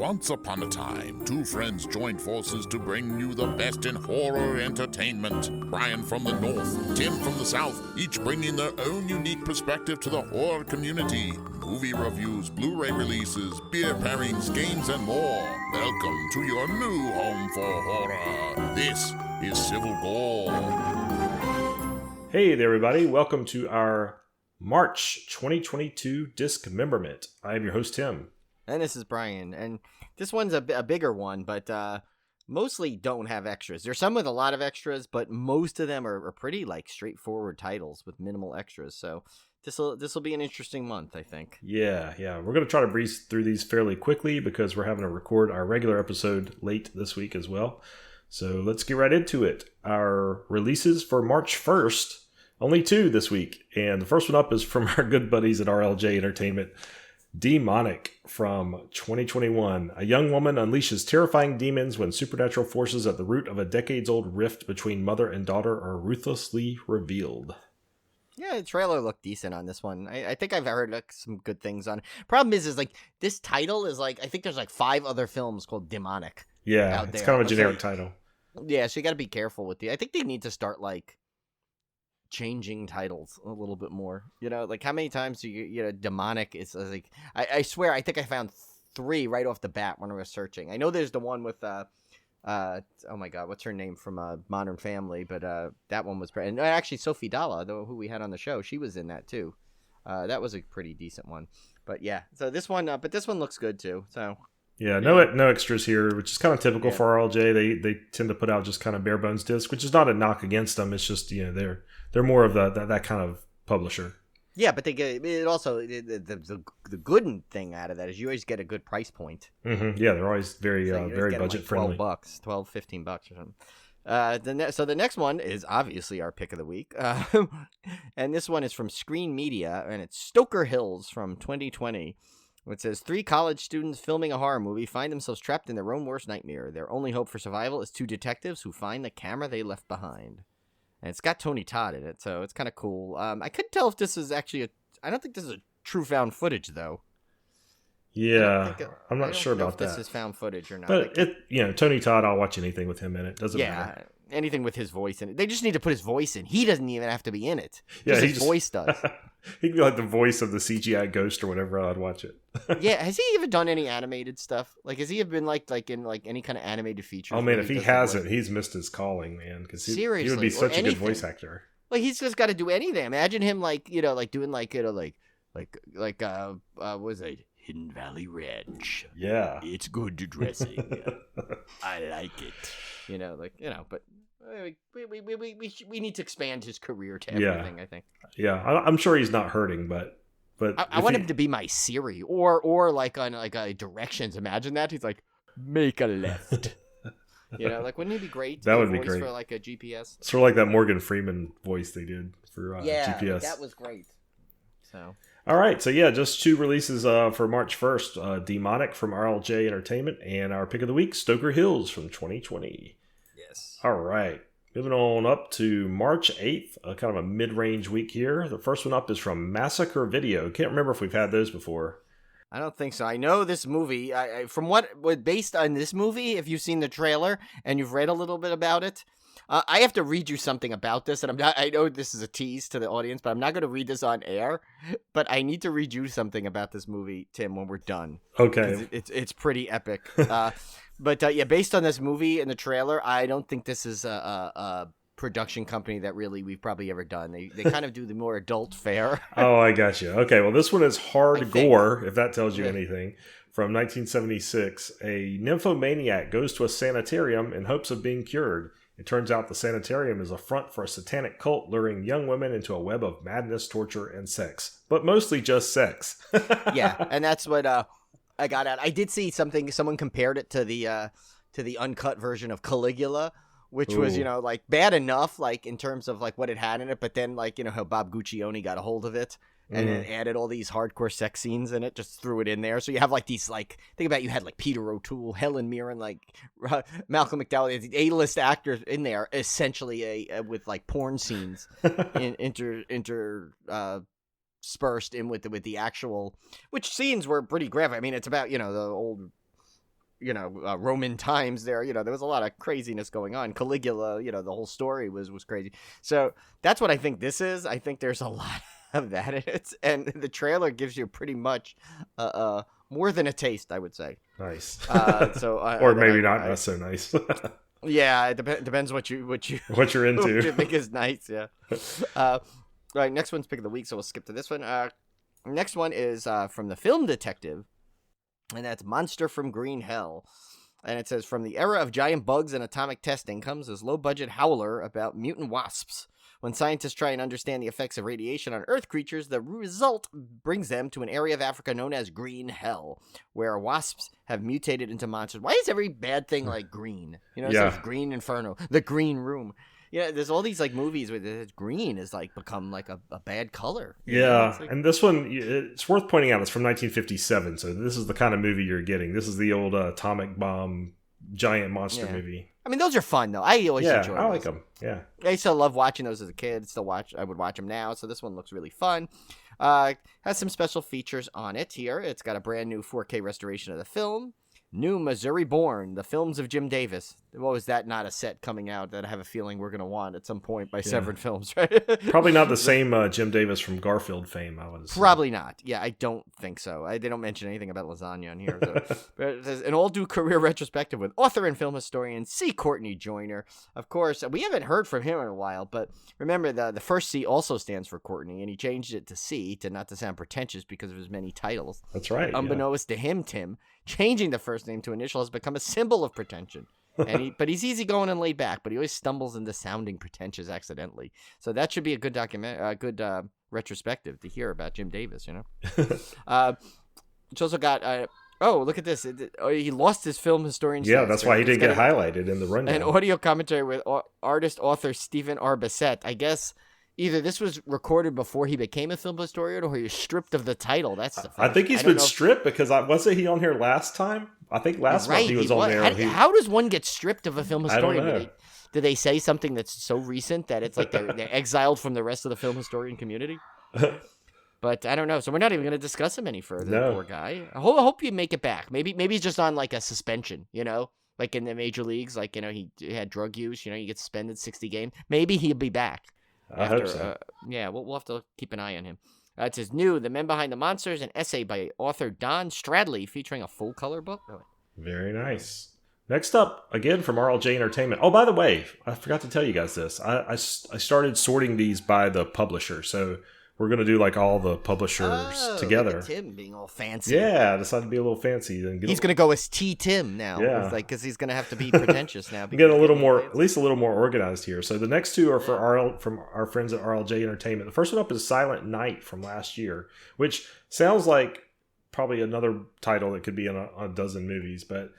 Once upon a time, two friends joined forces to bring you the best in horror entertainment. Brian from the north, Tim from the south, each bringing their own unique perspective to the horror community. Movie reviews, Blu-ray releases, beer pairings, games, and more. Welcome to your new home for horror. This is Civil Gore. Hey there, everybody. Welcome to our March 2022 Discmemberment. I am your host, Tim. And this is Brian, and this one's a bigger one, but mostly don't have extras. There's some with a lot of extras, but most of them are pretty straightforward titles with minimal extras. So this will be an interesting month, I think. Yeah. We're going to try to breeze through these fairly quickly because we're having to record our regular episode late this week as well. So let's get right into it. Our releases for March 1st, only two this week, and the first one up is from our good buddies at RLJ Entertainment. Demonic from 2021. A young woman unleashes terrifying demons when supernatural forces at the root of a decades-old rift between mother and daughter are ruthlessly revealed. Yeah, the trailer looked decent on this one. I think I've heard some good things on it. Problem is this title is I think there's 5 other films called Demonic. Yeah, it's kind of a generic title. Yeah, so you got to be careful with I think they need to start changing titles a little bit more. How many times do you demonic is I swear I think I found 3 right off the bat when I was searching. I know there's the one with oh my god, what's her name from Modern Family, but that one was and actually Sophie Dalla, who we had on the show, she was in that too. That was a pretty decent one. But yeah, so this one looks good too. So yeah, no extras here, which is kind of typical for RLJ. They tend to put out just kind of bare bones discs, which is not a knock against them. It's just they're more of that kind of publisher. Yeah, but they get it also the good thing out of that is you always get a good price point. Mm-hmm. Yeah, they're always very budget friendly. $12, $15 or something. So the next one is obviously our pick of the week, and this one is from Screen Media, and it's Stoker Hills from 2020. It says 3 college students filming a horror movie find themselves trapped in their own worst nightmare. Their only hope for survival is 2 detectives who find the camera they left behind. And it's got Tony Todd in it, so it's kind of cool. I couldn't tell if this is actually I don't think this is a true found footage, though. Yeah, I'm not sure about that. This is found footage or not. But Tony Todd, I'll watch anything with him in it. Doesn't matter. Yeah, anything with his voice in it. They just need to put his voice in. He doesn't even have to be in it. Yeah, his voice does. He'd be like the voice of the CGI ghost or whatever. I'd watch it. Yeah, has he even done any animated stuff? Has he been in any kind of animated features? Oh man, if he hasn't, he's missed his calling, man. Because he would be such a good voice actor. He's just got to do anything. Imagine him doing what was it? Hidden Valley Ranch. Yeah, it's good dressing. I like it. But we need to expand his career to everything. I think. Yeah, I'm sure he's not hurting, but I want him to be my Siri or on directions. Imagine that he's make a left. Wouldn't he be great? That would be great for a GPS. Sort of like that Morgan Freeman voice they did for GPS. That was great. So. All right, so just 2 releases for March 1st. Demonic from RLJ Entertainment, and our pick of the week, Stoker Hills from 2020. Yes. All right, moving on up to March 8th, kind of a mid-range week here. The first one up is from Massacre Video. Can't remember if we've had those before. I don't think so. I know this movie, from what based on this movie, if you've seen the trailer and you've read a little bit about it, I have to read you something about this, and I know this is a tease to the audience, but I'm not going to read this on air. But I need to read you something about this movie, Tim, when we're done. Okay. It's pretty epic. But based on this movie and the trailer, I don't think this is a production company that really we've probably ever done. They kind of do the more adult fare. Oh, I got you. Okay, well, this one is Hard Gore, if that tells you anything. From 1976, a nymphomaniac goes to a sanitarium in hopes of being cured. It turns out the sanitarium is a front for a satanic cult luring young women into a web of madness, torture, and sex. But mostly just sex. Yeah, and that's what I got at. I did see something, someone compared it to the uncut version of Caligula, which was, bad enough, in terms of, what it had in it, but then, how Bob Guccione got a hold of it. And then added all these hardcore sex scenes in it, just threw it in there. So you have these think about you had Peter O'Toole, Helen Mirren, Malcolm McDowell, the A-list actors in there, essentially with porn scenes interspersed in with the actual, which scenes were pretty graphic. I mean, it's about the old Roman times there. There was a lot of craziness going on. Caligula, the whole story was crazy. So that's what I think this is. I think there's a lot of that in it, and the trailer gives you pretty much more than a taste, I would say. Nice. Or maybe not so nice. Yeah, it depends what you're into. What you think is nice. Yeah. Right. Next one's pick of the week, so we'll skip to this one. Next one is from the Film Detective, and that's Monster from Green Hell. And it says, from the era of giant bugs and atomic testing comes this low-budget howler about mutant wasps. When scientists try and understand the effects of radiation on Earth creatures, the result brings them to an area of Africa known as Green Hell, where wasps have mutated into monsters. Why is every bad thing like green? It's Green Inferno, The Green Room. There's all these like movies where green is like become like a bad color. And this one, it's worth pointing out, it's from 1957, so this is the kind of movie you're getting. This is the old atomic bomb giant monster movie. I mean, those are fun though. I always enjoy those. I like them. Yeah, I used to love watching those as a kid. I would watch them now. So this one looks really fun. Has some special features on it here. It's got a brand new 4K restoration of the film. New Missouri Born, the films of Jim Davis. What was that not a set coming out that I have a feeling we're going to want at some point by Severed Films, right? Probably not the same Jim Davis from Garfield fame, I would assume. Probably not. Yeah, I don't think so. They don't mention anything about lasagna on here. So. But it says, an all-due career retrospective with author and film historian C. Courtney Joyner. Of course, we haven't heard from him in a while, but remember the first C also stands for Courtney, and he changed it to C not to sound pretentious because of his many titles. That's right. Unbeknownst to him, Tim, changing the first name to initial has become a symbol of pretension. But he's easygoing and laid back, but he always stumbles into sounding pretentious accidentally. So that should be a good retrospective to hear about Jim Davis. It's also got look at this. He lost his film historian. Yeah, that's why he didn't get highlighted in the rundown. An audio commentary with author Stephen R. Bissett. I guess either this was recorded before he became a film historian, or he was stripped of the title. That's the first. I think he's been stripped because wasn't he on here last time? I think last month he was on there. How does one get stripped of a film historian? I don't know. Do they say something that's so recent that it's like they're exiled from the rest of the film historian community? But I don't know. So we're not even going to discuss him any further. No. Poor guy. I hope you make it back. Maybe he's just on like a suspension. Like in the major leagues. Like he had drug use. You get suspended 60 games. Maybe he'll be back. I hope so. We'll have to keep an eye on him. It says, new, The Men Behind the Monsters, an essay by author Don Stradley featuring a full-color book. Very nice. Next up, again from RLJ Entertainment. Oh, by the way, I forgot to tell you guys this. I started sorting these by the publisher, so we're going to do like all the publishers together. Look at Tim being all fancy. Yeah, I decided to be a little fancy. He's going to go as T. Tim now. Yeah. Because he's going to have to be pretentious now. Getting a little more, at least a little more organized here. So the next two are from our friends at RLJ Entertainment. The first one up is Silent Night from last year, which sounds like probably another title that could be in a dozen movies, but...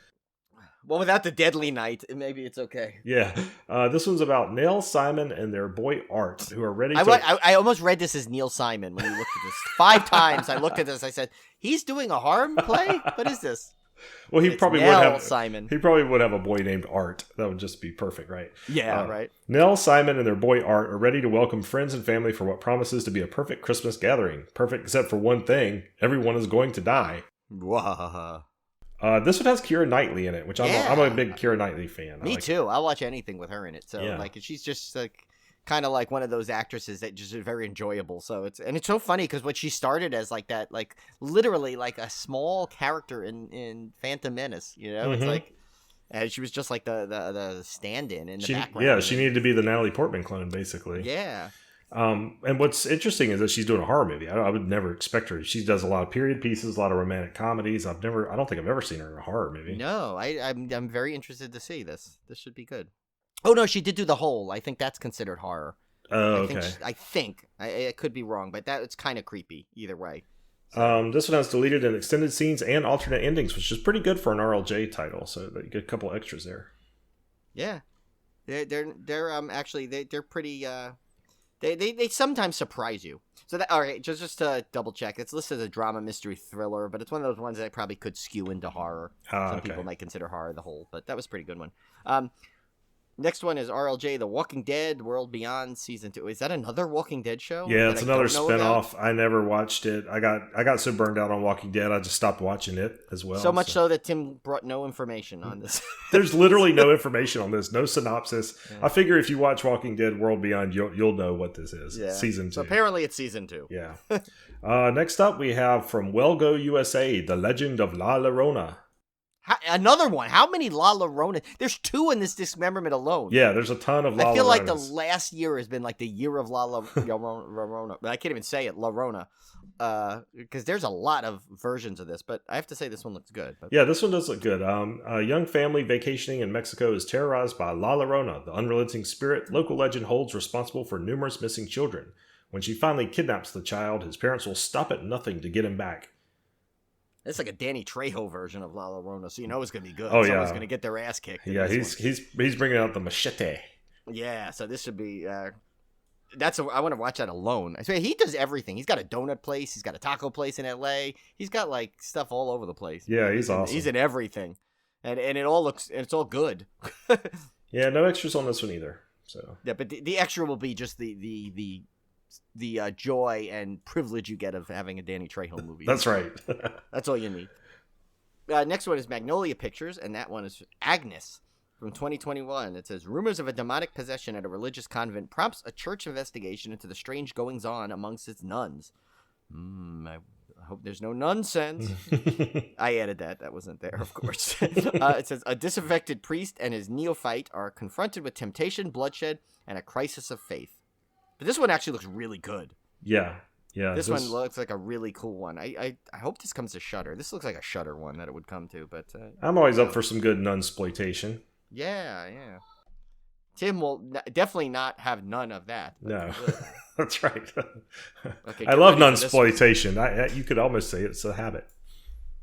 Well, without the deadly night, maybe it's okay. Yeah. This one's about Neil Simon and their boy Art, who are ready to... I almost read this as Neil Simon when you looked at this. 5 times I looked at this. I said, he's doing a horror play? What is this? Well, It's Nell Simon. He probably would have a boy named Art. That would just be perfect, right? Yeah, right. Nell Simon and their boy Art are ready to welcome friends and family for what promises to be a perfect Christmas gathering. Perfect except for one thing. Everyone is going to die. This one has Keira Knightley in it, which I'm a big Keira Knightley fan. Me too. I'll watch anything with her in it. So she's just like kind of like one of those actresses that just is very enjoyable. So it's so funny because what she started as like that, like literally like a small character in Phantom Menace. It's like, and she was just like the stand-in in the background. Yeah, she needed to be the Natalie Portman clone, basically. Yeah. And what's interesting is that she's doing a horror movie. I would never expect her. She does a lot of period pieces, a lot of romantic comedies. I don't think I've ever seen her in a horror movie. No, I'm very interested to see this. This should be good. Oh no, she did do The Hole. I think that's considered horror. Oh, okay. I think I could be wrong, but it's kind of creepy either way. This one has deleted and extended scenes and alternate endings, which is pretty good for an RLJ title. So you get a couple extras there. Yeah, they're actually they're pretty. They sometimes surprise you. So all right, just to double check, it's listed as a drama, mystery, thriller, but it's one of those ones that probably could skew into horror. Some people might consider horror The Hole, but that was a pretty good one. Next one is RLJ, The Walking Dead, World Beyond Season 2. Is that another Walking Dead show? Yeah, it's another spinoff. About? I never watched it. I got so burned out on Walking Dead, I just stopped watching it as well. So much so that Tim brought no information on this. There's literally no information on this, no synopsis. Yeah. I figure if you watch Walking Dead World Beyond, you'll know what this is. Yeah. Season 2. So apparently it's Season 2. Yeah. Next up, we have from Well Go USA, The Legend of La Llorona. Another one. How many La Llorona? There's 2 in this dismemberment alone. Yeah, there's a ton of La Lloronas. I feel like the last year has been like the year of La Llorona. I can't even say it, La Llorona. Because there's a lot of versions of this, but I have to say this one looks good. But... Yeah, this one does look good. A young family vacationing in Mexico is terrorized by La Llorona, the unrelenting spirit local legend holds responsible for numerous missing children. When she finally kidnaps the child, his parents will stop at nothing to get him back. It's like a Danny Trejo version of La Llorona, so you know it's going to be good. Oh, Someone's going to get their ass kicked. Yeah, he's bringing out the machete. Yeah, so this should be... I want to watch that alone. I swear, he does everything. He's got a donut place. He's got a taco place in L.A. He's got, like, stuff all over the place. Yeah, he's awesome. He's in everything. And it all looks... And it's all good. Yeah, no extras on this one either. So yeah, but the extra will be just the joy and privilege you get of having a Danny Trejo movie. That's right. That's all you need. Next one is Magnolia Pictures, and that one is Agnes from 2021. It says, rumors of a demonic possession at a religious convent prompts a church investigation into the strange goings-on amongst its nuns. I hope there's no nonsense. I added that. That wasn't there, of course. It says, a disaffected priest and his neophyte are confronted with temptation, bloodshed, and a crisis of faith. But this one actually looks really good. Yeah. This one looks like a really cool one. I hope this comes to Shudder. This looks like a Shudder one that it would come to. But I'm always up for some good nunsploitation. Yeah. Tim will definitely not have none of that. No, that's right. Okay, I love nunsploitation. You could almost say it's a habit.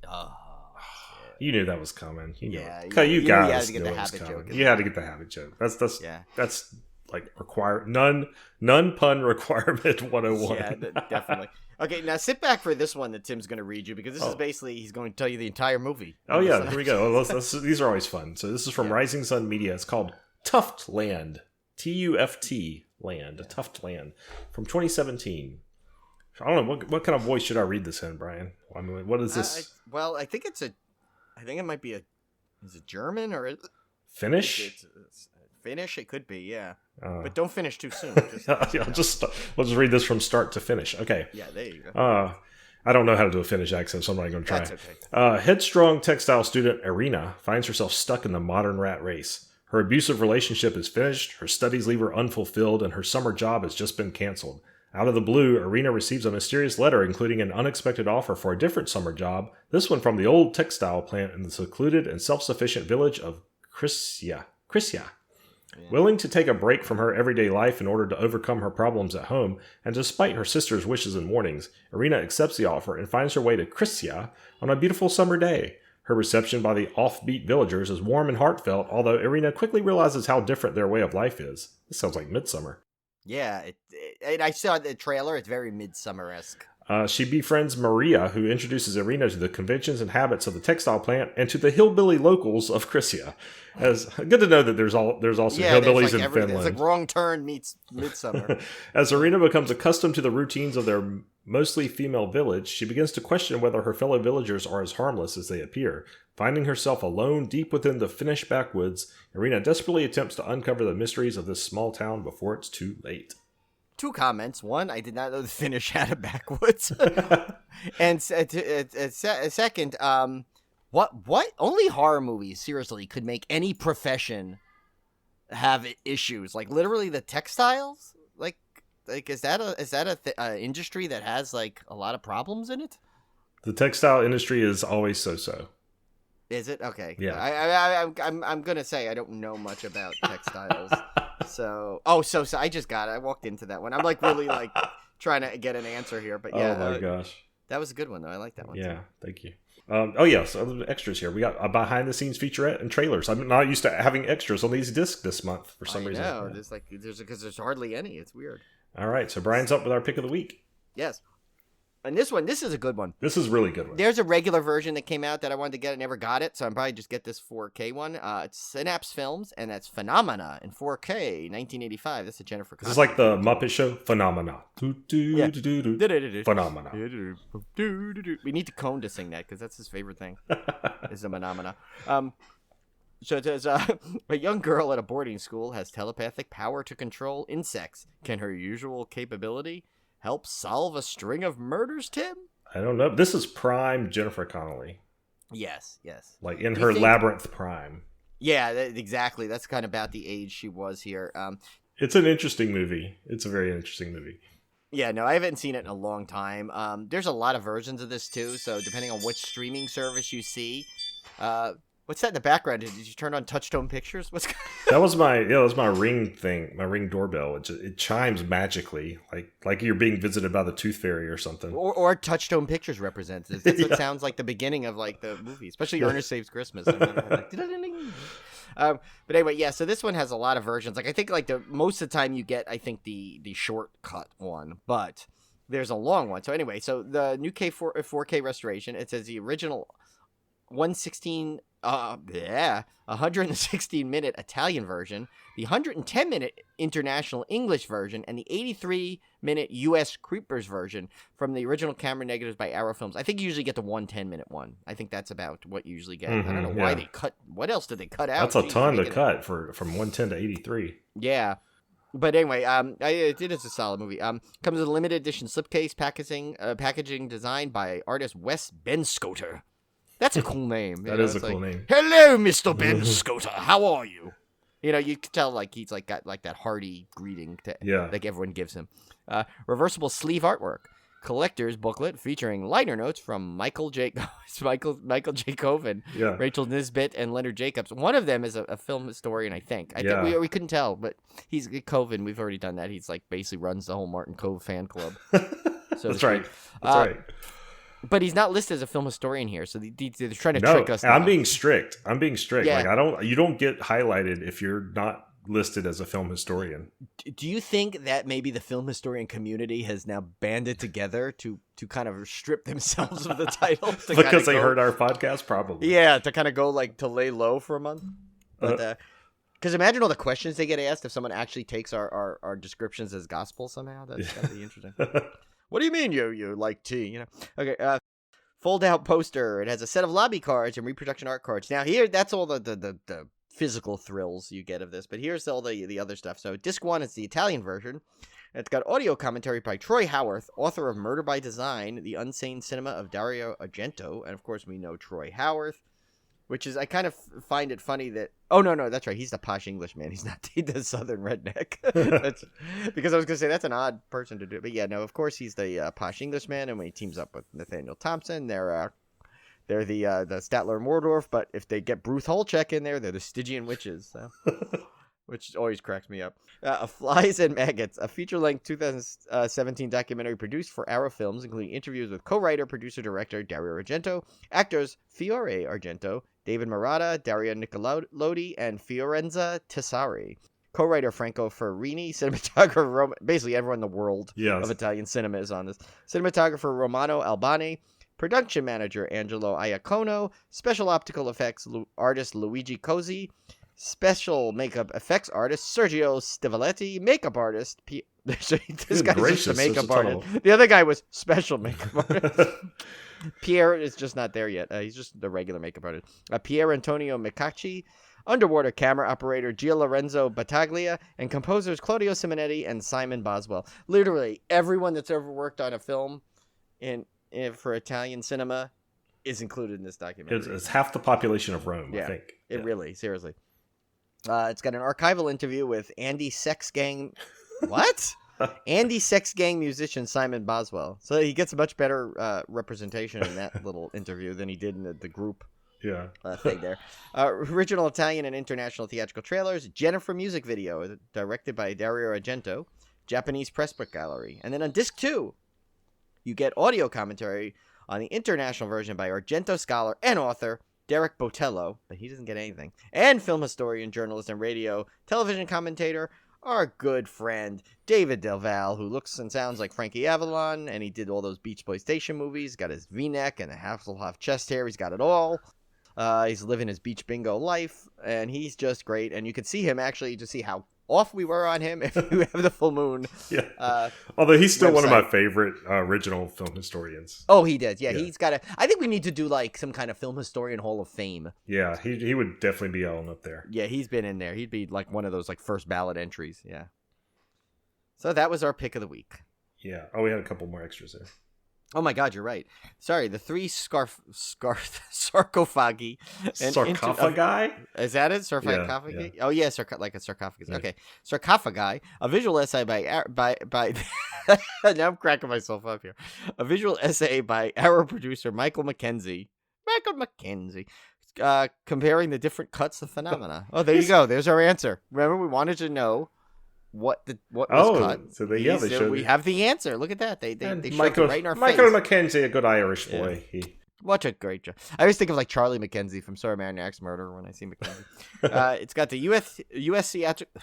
Oh, you knew that was coming. You guys had to get the habit joke. You had to get the habit joke. That's like require none pun requirement 101. Yeah, definitely. Okay, now sit back for this one that Tim's going to read you, because this is basically, he's going to tell you the entire movie. Oh yeah, here we go. These are always fun. So this is from Rising Sun Media. It's called Tuft Land. Tuft Land. Tuft Land. From 2017. I don't know, what kind of voice should I read this in, Brian? I mean, what is this? I think it might be is it German or... Finnish? Finnish, it could be, yeah. But don't finish too soon. We'll just read this from start to finish. Okay. Yeah, there you go. I don't know how to do a Finnish accent, so I'm not going to try. That's okay. Headstrong textile student Irina finds herself stuck in the modern rat race. Her abusive relationship is finished, her studies leave her unfulfilled, and her summer job has just been canceled. Out of the blue, Irina receives a mysterious letter including an unexpected offer for a different summer job, this one from the old textile plant in the secluded and self-sufficient village of Krisia. Yeah. Willing to take a break from her everyday life in order to overcome her problems at home, and despite her sister's wishes and warnings, Irina accepts the offer and finds her way to Krisia on a beautiful summer day. Her reception by the offbeat villagers is warm and heartfelt, although Irina quickly realizes how different their way of life is. This sounds like Midsummer. Yeah, I saw the trailer. It's very Midsummer-esque. She befriends Maria, who introduces Irina to the conventions and habits of the textile plant and to the hillbilly locals of Krisia. As good to know that there's also hillbillies in Finland. It's like Wrong Turn meets Midsummer. As Irina becomes accustomed to the routines of their mostly female village, she begins to question whether her fellow villagers are as harmless as they appear. Finding herself alone deep within the Finnish backwoods, Irina desperately attempts to uncover the mysteries of this small town before it's too late. 2 comments. One, I did not know the Finnish had a backwoods. And second, what only horror movies seriously could make any profession have issues? Like literally the textiles? Like is that a industry that has like a lot of problems in it? The textile industry is always so. Is it? Okay. Yeah. I'm gonna say I don't know much about textiles. So I just got it. I walked into that one. I'm like really like trying to get an answer here, but yeah. Oh my gosh. That was a good one though. I like that one. Yeah, too. Thank you. So extras here. We got a behind the scenes featurette and trailers. I'm not used to having extras on these discs this month for some reason. No, because there's hardly any. It's weird. All right, so Brian's up with our pick of the week. Yes. And this is a good one. This is a really good one. There's a regular version that came out that I wanted to get. I never got it, so I'm probably just get this 4K one. It's Synapse Films, and that's Phenomena in 4K, 1985. That's a Jennifer Connelly. This is like the Muppet Show. Phenomena. Phenomena. We need to Cone to sing that because that's his favorite thing. Is the phenomena. So it says, a young girl at a boarding school has telepathic power to control insects. Can her usual capability help solve a string of murders, Tim? I don't know. This is prime Jennifer Connelly. Yes. Like in her Labyrinth prime. Yeah, exactly. That's kind of about the age she was here. It's an interesting movie. It's a very interesting movie. Yeah, no, I haven't seen it in a long time. There's a lot of versions of this, too, so depending on which streaming service you see. What's that in the background? Did you turn on Touchstone Pictures? That was my Ring thing, my Ring doorbell. It chimes magically, like you're being visited by the Tooth Fairy or something. Or Touchstone Pictures represents it. That's what sounds like the beginning of like the movie, especially Ernest Saves Christmas. But anyway, yeah. So this one has a lot of versions. Like I think like most of the time you get the shortcut one, but there's a long one. So anyway, so the new 4K restoration. It says the original 116-minute Italian version, the 110-minute international English version, and the 83-minute U.S. Creepers version from the original camera negatives by Arrow Films. I think you usually get the 110-minute one. I think that's about what you usually get. I don't know why they cut. What else did they cut out? That's a ton to cut from 110 to 83. Yeah. But anyway, it is a solid movie. Comes with a limited edition slipcase packaging designed by artist Wes Benscoter. That's a cool name. That is a cool name. Hello, Mr. Ben Scota. How are you? You know, you can tell like he's like got like that hearty greeting like everyone gives him. Reversible sleeve artwork, collector's booklet featuring liner notes from Michael J. Coven, Rachel Nisbet, and Leonard Jacobs. One of them is a film historian, I think. I think we couldn't tell, but he's Coven. We've already done that. He's like basically runs the whole Martin Cove fan club. That's right. That's right. But he's not listed as a film historian here, so they're trying to trick us. I'm being strict. Yeah. Like you don't get highlighted if you're not listed as a film historian. Do you think that maybe the film historian community has now banded together to kind of strip themselves of the title? Because they heard our podcast, probably. Yeah, to kind of go like to lay low for a month. But because imagine all the questions they get asked if someone actually takes our descriptions as gospel somehow. That's gotta be interesting. What do you mean you like tea? You know? Okay. Fold out poster. It has a set of lobby cards and reproduction art cards. Now here, that's all the physical thrills you get of this. But here's all the other stuff. So disc 1 is the Italian version. It's got audio commentary by Troy Howarth, author of Murder by Design, The Unsane Cinema of Dario Argento, and of course we know Troy Howarth. Which is, I kind of find it funny that... Oh, no, that's right. He's the posh Englishman. He's not the southern redneck. Because I was going to say, that's an odd person to do. But yeah, no, of course, he's the posh Englishman. And when he teams up with Nathaniel Thompson, they're the Statler and Waldorf. But if they get Bruce Holcheck in there, they're the Stygian witches. So. Which always cracks me up. Flies and Maggots, a feature-length 2017 documentary produced for Arrow Films, including interviews with co-writer, producer, director Dario Argento, actors Fiore Argento, David Murata, Daria Nicolodi, and Fiorenza Tessari. Co-writer Franco Ferrini, cinematographer, basically everyone in the world of Italian cinema is on this. Cinematographer Romano Albani, production manager Angelo Iacono, special optical effects artist Luigi Cosi, special makeup effects artist Sergio Stivoletti, makeup artist this guy's just a makeup artist. The other guy was special makeup artist. Pierre is just not there yet. He's just the regular makeup artist. Pier Antonio Micacci, underwater camera operator Gio Lorenzo Battaglia, and composers Claudio Simonetti and Simon Boswell. Literally everyone that's ever worked on a film for Italian cinema is included in this documentary. It's half the population of Rome, I think. It really, seriously. It's got an archival interview with Andy Sex Gang. What? Andy Sex Gang musician Simon Boswell. So he gets a much better representation in that little interview than he did in the group thing there. Original Italian and international theatrical trailers. Jennifer music video directed by Dario Argento. Japanese press book gallery. And then on disc 2, you get audio commentary on the international version by Argento scholar and author Derek Botello, but he doesn't get anything, and film historian, journalist, and radio, television commentator our good friend David Del Valle, who looks and sounds like Frankie Avalon, and he did all those Beach Boy Station movies. Got his V-neck and a Hasselhoff chest hair. He's got it all. He's living his beach bingo life, and he's just great. And you can see him actually to see how off we were on him if you have the full moon. Yeah. Although he's still one of website. my favorite original film historians. Oh, he did. Yeah, he's got I think we need to do like some kind of film historian hall of fame. Yeah, he would definitely be on up there. Yeah, he's been in there. He'd be like one of those like first ballot entries. Yeah. So that was our pick of the week. Yeah. Oh, we had a couple more extras there. Oh my God, you're right. Sorry, the three sarcophagi. Sarcophagi? Is that it? Sarcophagi? Yeah. Oh yeah, like a sarcophagus. Yeah. Okay, sarcophagi. A visual essay by now I'm cracking myself up here. A visual essay by Arrow producer Michael Mackenzie. Comparing the different cuts of phenomena. Oh, there you go. There's our answer. Remember, we wanted to know what was cut. So they showed we have the answer. Look at that. They shoved it right in our face. Michael Mackenzie, a good Irish boy. Yeah. What a great job. I always think of like Charlie Mackenzie from Sorry Marionette's Murder when I see Mackenzie. It's got the U.S. theatrical.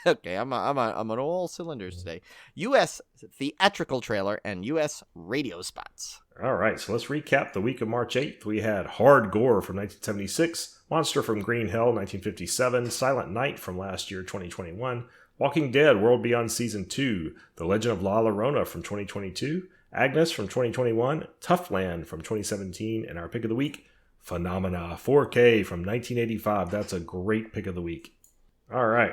Okay, I'm on all cylinders today. U.S. theatrical trailer and U.S. radio spots. All right, so let's recap the week of March 8th. We had Hard Gore from 1976, Monster from Green Hell 1957, Silent Night from last year 2021, Walking Dead World Beyond Season 2, The Legend of La Llorona from 2022, Agnes from 2021, Toughland from 2017, and our pick of the week, Phenomena 4K from 1985. That's a great pick of the week. All right.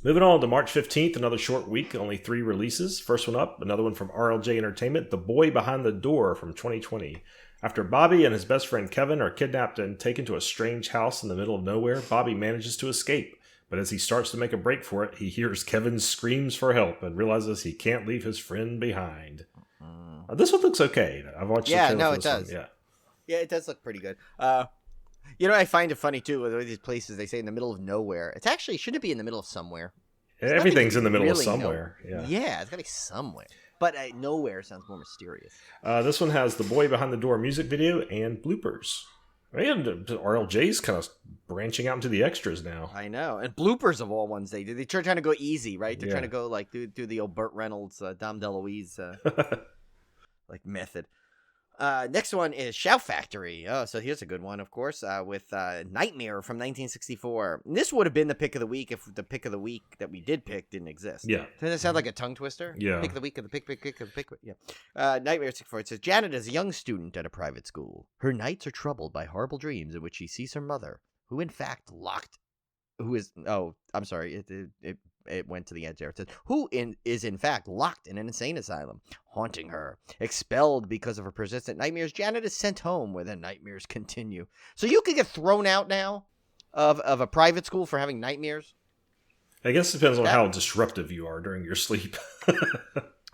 Moving on to March 15th, another short week, only 3 releases. First one up, another one from RLJ Entertainment, The Boy Behind the Door from 2020. After Bobby and his best friend Kevin are kidnapped and taken to a strange house in the middle of nowhere, Bobby manages to escape. But as he starts to make a break for it, he hears Kevin's screams for help and realizes he can't leave his friend behind. This one looks okay. I've watched the trailer for this does. one. Yeah, it does look pretty good. You know, I find it funny, too, with these places they say in the middle of nowhere. It's actually, shouldn't it be in the middle of somewhere? Everything's in the middle of somewhere. Yeah, it's got to be somewhere. But nowhere sounds more mysterious. This one has the Boy Behind the Door music video and bloopers. And RLJ's kind of branching out into the extras now. I know. And bloopers of all ones they do. They're trying to go easy, right? They're trying to go, like, do the old Burt Reynolds, Dom DeLuise, like, method. Next one is Shout Factory. Oh, so here's a good one, of course, with Nightmare from 1964. And this would have been the pick of the week if the pick of the week that we did pick didn't exist. Yeah. Doesn't that sound like a tongue twister? Yeah. Pick of the week of the pick of the pick. Yeah. Nightmare 64. It says, Janet is a young student at a private school. Her nights are troubled by horrible dreams in which she sees her mother, who in fact it went to the edge there. It says, is in fact locked in an insane asylum, haunting her. Expelled because of her persistent nightmares, Janet is sent home where the nightmares continue. So you could get thrown out now of a private school for having nightmares? I guess it depends on how disruptive you are during your sleep.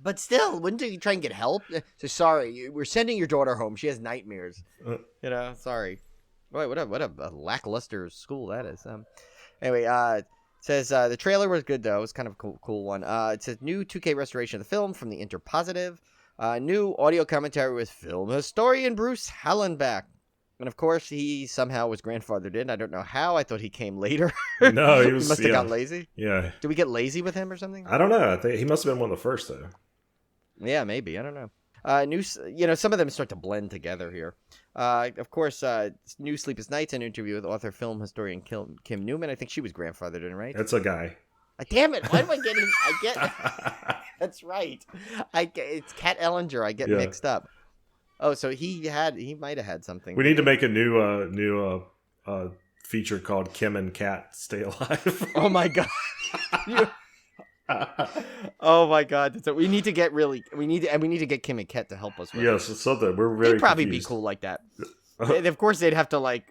But still, wouldn't you try and get help? So sorry, we're sending your daughter home. She has nightmares. Sorry. Boy, what a lackluster school that is. Anyway, it says the trailer was good, though. It was kind of a cool one. It says new 2K restoration of the film from the Interpositive. New audio commentary with film historian Bruce Hallenbeck. And, of course, he somehow was grandfathered in. I don't know how. I thought he came later. No, he must have got lazy. Yeah. Did we get lazy with him or something? I don't know. I think he must have been one of the first, though. Yeah, maybe. I don't know. Some of them start to blend together here. Of course, new Sleepless Nights, an interview with author, film historian Kim Newman. I think she was grandfathered in, right? That's a guy. Damn it! Why do I get him? That's right. It's Kat Ellinger. I get mixed up. Oh, so he might have had something. We need to make a new feature called Kim and Kat Stay Alive. Oh my god. Oh my god! So we need to get Kim and Kat to help us with it. Yes, it's something. We're very They'd probably confused. be cool like that. Of course, they'd have to like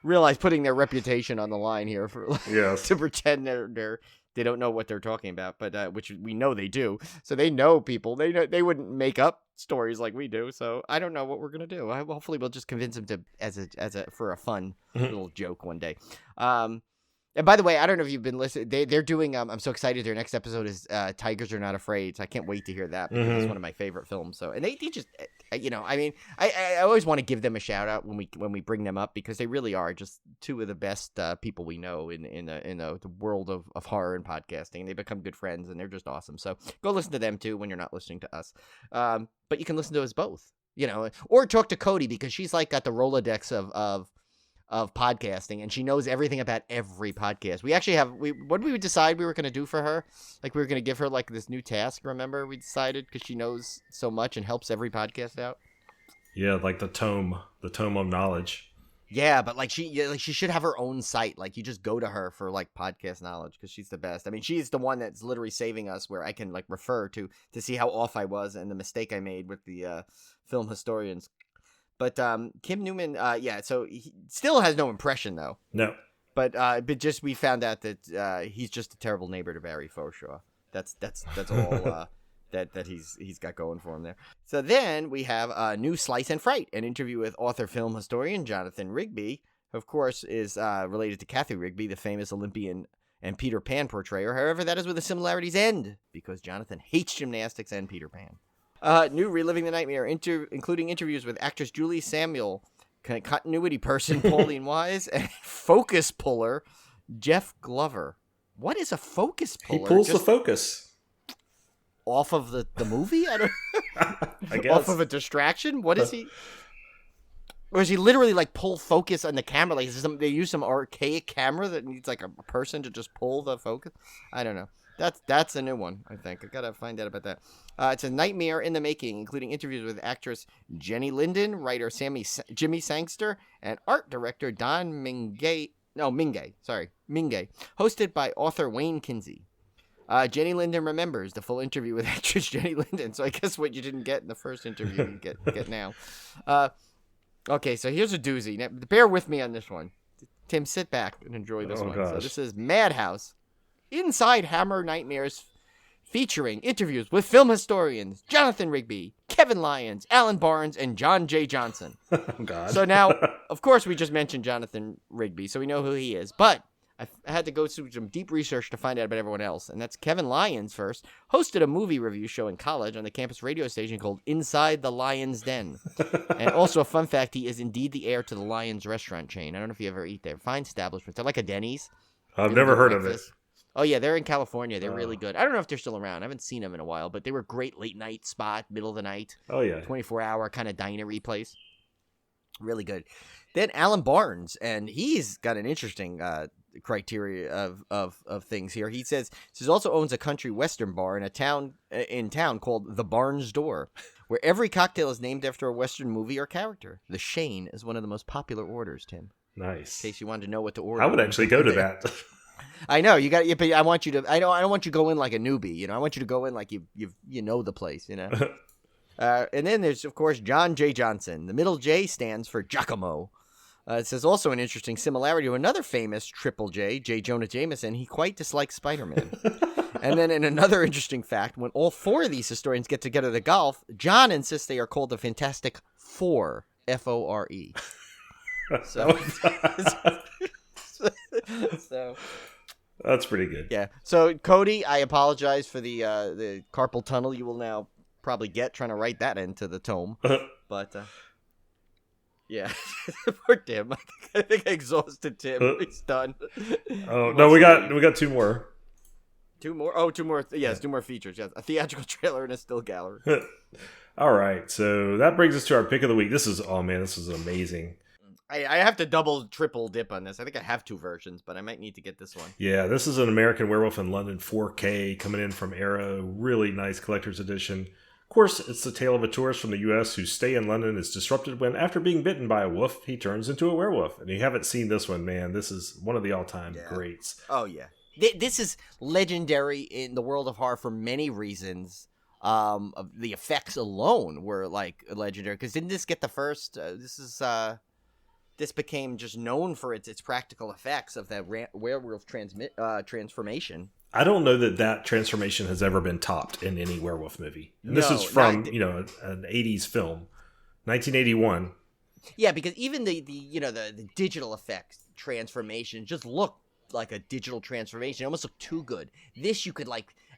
realize putting their reputation on the line here for to pretend they don't know what they're talking about, but which we know they do. So they know people. They wouldn't make up stories like we do. So I don't know what we're gonna do. Hopefully, we'll just convince them to for a fun little joke one day. And by the way, I don't know if you've been listening. They're doing. I'm so excited. Their next episode is "Tigers Are Not Afraid." So I can't wait to hear that because it's one of my favorite films. So and they just you know, I mean, I always want to give them a shout out when we bring them up, because they really are just two of the best people we know in the world of horror and podcasting. And they become good friends, and they're just awesome. So go listen to them too when you're not listening to us. But you can listen to us both, you know, or talk to Cody, because she's like got the Rolodex of podcasting, and she knows everything about every podcast. We actually have what did we decide we were going to do for her? Like, we were going to give her like this new task. Remember, we decided, because she knows so much and helps every podcast out. Yeah, like the tome of knowledge. Yeah, but like she should have her own site. Like, you just go to her for like podcast knowledge, because she's the best. I mean, she's the one that's literally saving us, where I can like refer to see how off I was and the mistake I made with the film historians. But Kim Newman, so he still has no impression though. No. But just we found out that he's just a terrible neighbor to Barry Foshaw. That's all that he's got going for him there. So then we have a new Slice and Fright, an interview with author film historian Jonathan Rigby. Of course, is related to Kathy Rigby, the famous Olympian and Peter Pan portrayer. However, that is where the similarities end, because Jonathan hates gymnastics and Peter Pan. New Reliving the Nightmare, including interviews with actress Julie Samuel, continuity person Pauline Wise, and focus puller Jeff Glover. What is a focus puller? He pulls the focus. Off of the movie? I don't. I guess. Off of a distraction? What is he? Or is he literally like pull focus on the camera? Like, they use some archaic camera that needs like a person to just pull the focus? I don't know. That's a new one, I think. I gotta find out about that. It's a nightmare in the making, including interviews with actress Jenny Linden, writer Jimmy Sangster, and art director Don Mingay, hosted by author Wayne Kinsey. Jenny Linden remembers the full interview with actress Jenny Linden, so I guess what you didn't get in the first interview, you get now. Okay, so here's a doozy. Now, bear with me on this one. Tim, sit back and enjoy this one. Gosh. So this is Madhouse. Inside Hammer Nightmares, featuring interviews with film historians Jonathan Rigby, Kevin Lyons, Alan Barnes, and John J. Johnson. Oh, God. So now, of course, we just mentioned Jonathan Rigby, so we know who he is. But I had to go through some deep research to find out about everyone else. And that's Kevin Lyons first, hosted a movie review show in college on the campus radio station called Inside the Lion's Den. And also a fun fact, he is indeed the heir to the Lyons restaurant chain. I don't know if you ever eat there. Fine establishments. They're like a Denny's. I've never heard of it. Oh, yeah, they're in California. They're really good. I don't know if they're still around. I haven't seen them in a while, but they were a great late-night spot, middle of the night. Oh, yeah. 24-hour kind of dinery place. Really good. Then Alan Barnes, and he's got an interesting criteria of things here. He says also owns a country western bar in town called the Barnes Door, where every cocktail is named after a western movie or character. The Shane is one of the most popular orders, Tim. Nice. In case you wanted to know what to order. I would actually go to that. I know you got, but I want you to. I don't want you to go in like a newbie. You know, I want you to go in like you know the place. You know. And then there's of course John J. Johnson. The middle J stands for Giacomo. It says also an interesting similarity to another famous triple J, J. Jonah Jameson. He quite dislikes Spider-Man. And then in another interesting fact, when all four of these historians get together to golf, John insists they are called the Fantastic Four, F-O-R-E. So. So. That's pretty good. Yeah. So, Cody, I apologize for the carpal tunnel you will now probably get trying to write that into the tome. But, yeah. Poor Tim. I think I exhausted Tim. He's done. Oh, no, we got two more. Two more? Oh, two more. Yes, two more features. Yes. A theatrical trailer and a still gallery. All right. So that brings us to our pick of the week. This is amazing. I have to double, triple dip on this. I think I have two versions, but I might need to get this one. Yeah, this is an American Werewolf in London 4K coming in from Arrow. Really nice collector's edition. Of course, it's the tale of a tourist from the U.S. whose stay in London is disrupted when, after being bitten by a wolf, he turns into a werewolf. And you haven't seen this one, man. This is one of the all-time greats. Oh, yeah. This is legendary in the world of horror for many reasons. The effects alone were, like, legendary. Because didn't this get the first... This became just known for its practical effects of that werewolf transformation. I don't know that transformation has ever been topped in any werewolf movie. And this is from, an 80s film, 1981. Yeah, because even the digital effects transformation just looked like a digital transformation. It almost looked too good. This you could